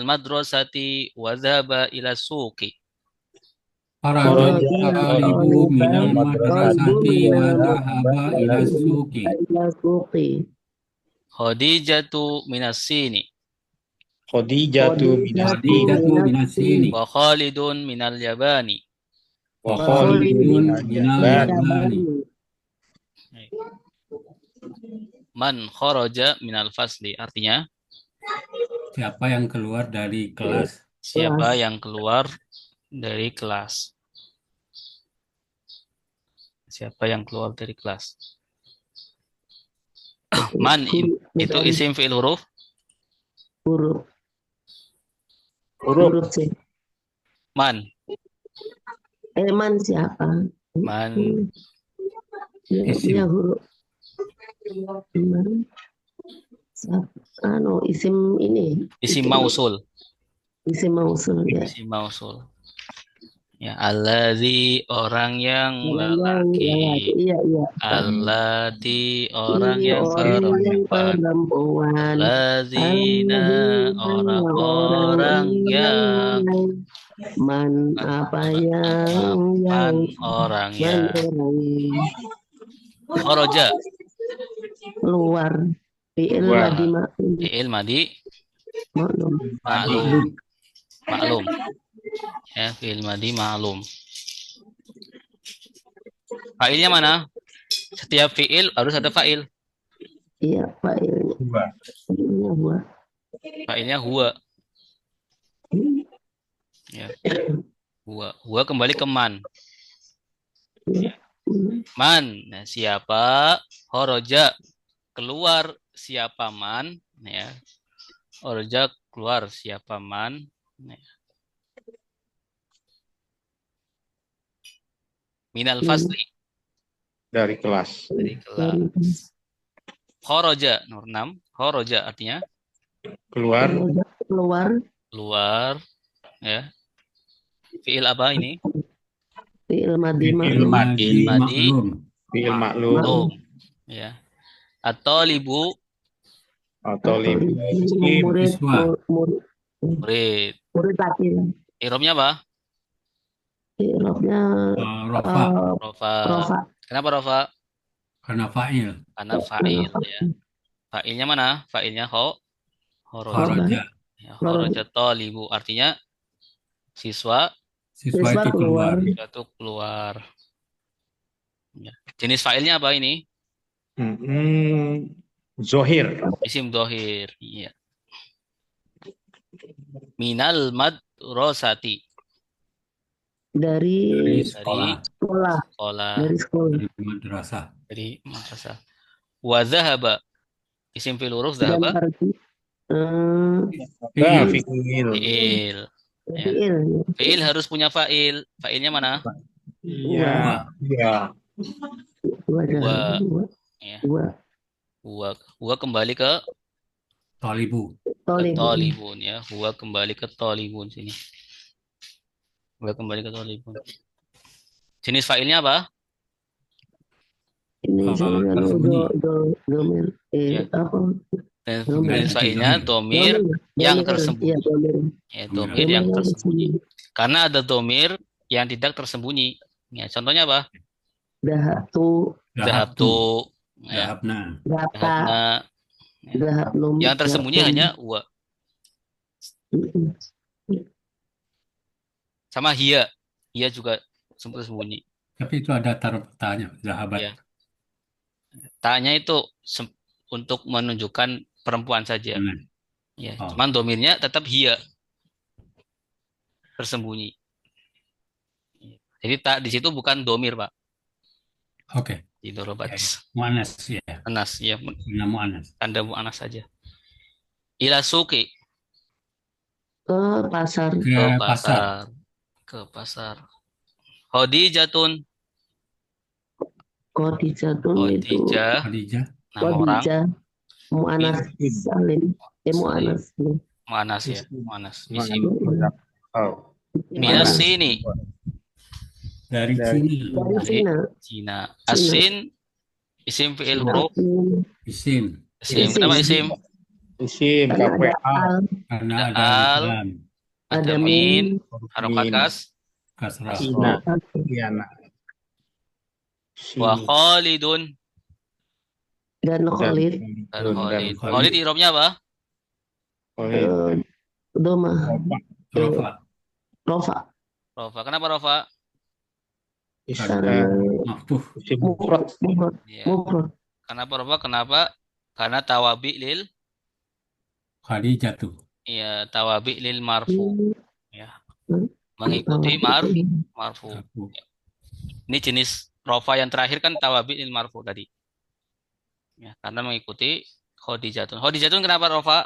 madrasati wa dhaba ila suqi. Kharaja talibu minal madrasati wa dhahaba ila suqi. Khadijatu minas sini. Khadijatu Khadijatu Khadijatu minat minas sini. sini. Wa Khalidun minal yabani. wa Wa Khalidun Khalidun minal minal yabani. Man kharaja minal fasli. Artinya, Siapa yang keluar dari kelas? siapa Kelas. yang keluar dari kelas. Siapa yang keluar dari kelas. Man Huruf itu bukan isim fi'il huruf. huruf huruf huruf C. Man. Man siapa? Man. Ya, Isim. ya huruf. Man. Isim ini. Isim mausul. Isim mausul ya. Isim mausul. Ya, allazi orang yang Orang yang lelaki. Iya, iya. Allati orang Iya, yang orang yang perempuan. perempuan. Allazina Alladzina orang-orang yang man apa yang man orang man yang orang kharaja keluar fi'il Keluar. madi maklum fi'il madi maklum maklum. Maklum. Ya, fi'il madi maklum. Fa'ilnya mana? Setiap fi'il harus ada fa'il. iya fa'ilnya fa'ilnya huwa. Fa'ilnya huwa. Ya. Huwa. Huwa kembali ke man. Man. Nah, siapa? Kharaja. Keluar siapa man. Ya. Kharaja keluar siapa man. Ya. Minal fasli. dari kelas. Dari kelas. Kharaja nomor 6. Kharaja artinya Keluar keluar ya. Fi'il apa ini? fi'il madi Fi'il maklum madi Fi'il madi maklum. fi'il maklum maklum ya. Atau libu atau libu isim murid Siswa. murid. murid laki Irobnya apa? i'rabnya Rofa Rofa. rofa Kenapa rofa? karena fa'il. Karena fa'il ya. Fa'ilnya mana? Fa'ilnya kharaja. Kharaja. Ya, kharaja talibu artinya siswa Siswa itu keluar. itu keluar. Ya. Jenis fa'ilnya apa ini? zohir Isim dohir. Iya. Minal madrasati. Dari dari sekolah. Sekolah. dari sekolah Dari madrasah. Dari madrasah. Wa zahaba. Isim fi'il huruf dan zahaba. pergi nah, Fi'il. fi'il Fi'il. Ya. fi'il Fi'il harus punya fa'il. Fa'ilnya mana? iya iya Wa. Ya. dua Huwa kembali ke Tolibu. tolibun ya. Huwa kembali ke tolibun sini. Huwa kembali ke tolibun. Jenis fa'ilnya apa? ini saya tersembunyi. domir Ya. apa Jenis fa'ilnya domir yang tersembunyi. iya domir Ya, domir yang tersembunyi. Karena ada domir yang tidak tersembunyi. Ya, contohnya apa? dahabtu Dahabtu. Ya. Dahabna. data Dahabna. dahabnum Yang tersembunyi hanya wa. Sama hiya. Hiya juga tersembunyi. Tapi itu ada taruh tanya. Zahabat. Ya. Tanya itu untuk menunjukkan perempuan saja. Ya, Oh. cuman domirnya tetap hiya. Tersembunyi. Jadi tak di situ bukan domir, Pak. Oke. Di dorobat. Mu'anas ya. Anas, ya. Nama mu'anas. Tanda mu'anas saja. Ila suki. ke pasar Ke pasar. Ke pasar. Khadijatun. Khadijatun itu Khadijah. Nama orang. Khadijah mu'anas salim mu'anas Mu'anas ya. Mu'anas. Isim. oh Minas sini. Dari sini. dari Cina. Asin. Isim fi'il huruf. Isim. Isim. Kenapa isim? isim karena ada KPA al Karena Ada ada al. lam. Ada min. Harokat kas. Kasrah. Sina iya nak Wa Khalidun. dan Khalid Dan Khalid. Khalid irobnya apa? Khalid doma, Rofa. rofa. Rofa. Kenapa Rofa? Karena maftuh. Isim mufrad. Mufrad, Ya. mufrad. Kenapa Rofa? Kenapa? Karena tawabi lil, Khadijatu. ya tawabi lil marfu. Hmm, Ya. hmm, Mengikuti marfu. Aku. Ini jenis rofa yang terakhir kan tawabi lil marfu tadi. Ya, karena mengikuti Khadijatun. Khadijatun kenapa rofa?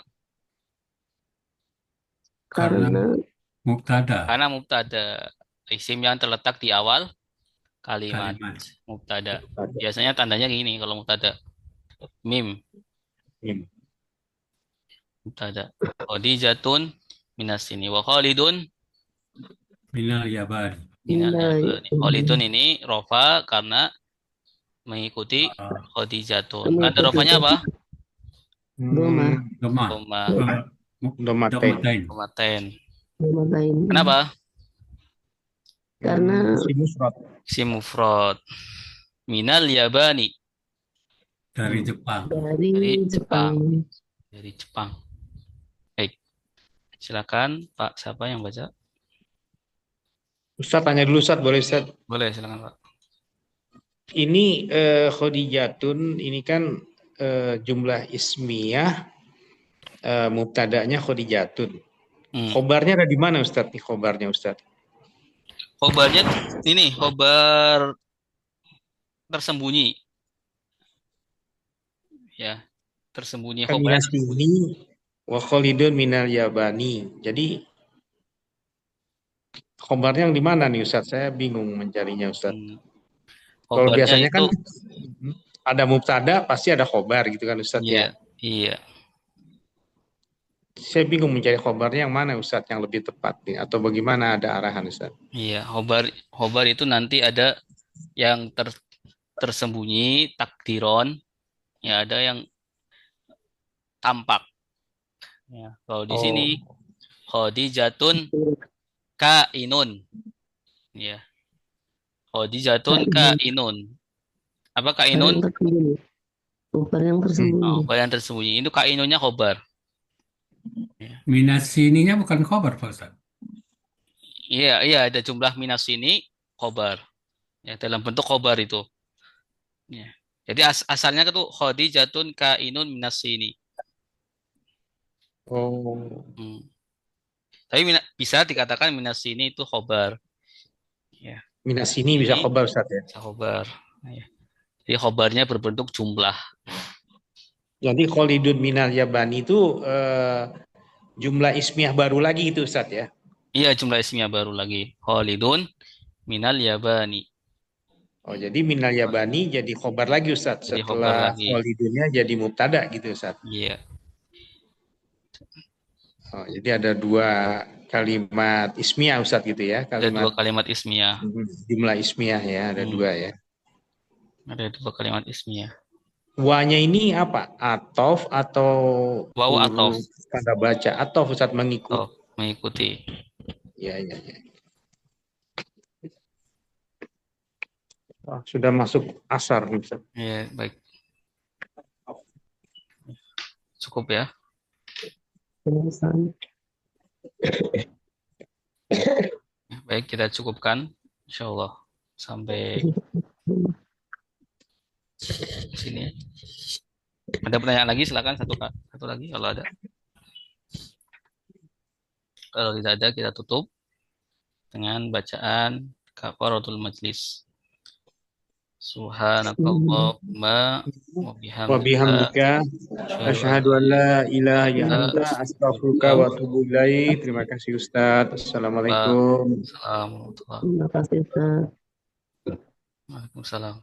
Karena Karena mubtada. Karena mubtada. Isim yang terletak di awal kalimat. Kalimat. Mubtada. Biasanya tandanya gini kalau mubtada. Mim. Mim. Mubtada. Khadijatun minas sini. Wa Khalidun Minal yabari. minal nilai yabani. Khalidun ini rofa karena mengikuti Ah, Khadijatun. Tanda rofanya apa? doma, Doma. Doma. Domaten. Domatain. Domaten. doma lain. Kenapa? Karena Isim mufrad. Isim mufrad. Minal yabani. Dari Jepang. dari Dari Jepang. Dari Jepang. Baik. Silakan Pak, siapa yang baca? Ustaz tanya dulu Ustaz, boleh Ustaz? Boleh, silakan Pak. Ini Khadijatun ini kan jumlah ismiyah, mubtada'nya Khadijatun. Khobarnya ada di mana Ustaz nih khobarnya Ustaz? Khobarnya ini khobar tersembunyi. Ya, tersembunyi Kan khobarnya. minas ini wa Khalidun minal yabani. Jadi khobarnya yang di mana nih Ustaz? Saya bingung mencarinya Ustaz. Kalau Khobarnya biasanya itu kan ada mubtada pasti ada khobar gitu kan Ustaz ya. Iya. Saya bingung mencari khobarnya yang mana Ustaz yang lebih tepat nih atau bagaimana ada arahan Ustaz? Iya, khobar itu nanti ada yang tersembunyi takdiron, ya ada yang tampak. Ya, kalau di sini Khadijatun kainun. Ya. Khadijatun kainun. Apa kainun? Khobar yang tersembunyi. Khobar yang tersembunyi. Itu kainunnya khobar. Minas sininya bukan khobar, Pak Ustaz. Iya, ada jumlah minas ini khobar. Ya, dalam bentuk khobar itu. Ya. Jadi asalnya itu Khadijatun kainun minas ini. Tapi bisa dikatakan minas ini itu khobar. Ya. Minas ini bisa khobar Ustaz ya? Bisa khobar. Ya. Jadi khobarnya berbentuk jumlah. Jadi Khalidun minal yabani itu jumlah ismiyah baru lagi itu Ustaz ya? Iya, jumlah ismiyah baru lagi. Khalidun minal yabani. Oh, jadi minal yabani jadi khobar lagi Ustaz. Jadi khobar Setelah lagi. Khalidunnya jadi mubtada gitu Ustaz. Iya. Oh, jadi ada dua kalimat ismiyah Ustaz gitu ya? Ada dua kalimat ismiyah. Jumlah ismiyah ya, ada dua ya. Ada dua kalimat ismiyah. Wa-nya ini apa? Atof atau Waw atof. Tanda baca atau Ustaz mengikuti? Oh, mengikuti. Ya. Oh, sudah masuk asar nih Ustaz. Iya, baik. Cukup ya. Baik, kita cukupkan. Insyaallah sampai sini. Ada pertanyaan lagi? Silakan satu lagi kalau ada. Kalau tidak ada, kita tutup dengan bacaan kafaratul majlis. Subhanakallahumma wa bihamdika asyhadu an la ilaha illa anta astaghfiruka wa atubu ilaik. Terima kasih Ustaz. Assalamualaikum. Terima kasih Ustaz. Waalaikumsalam.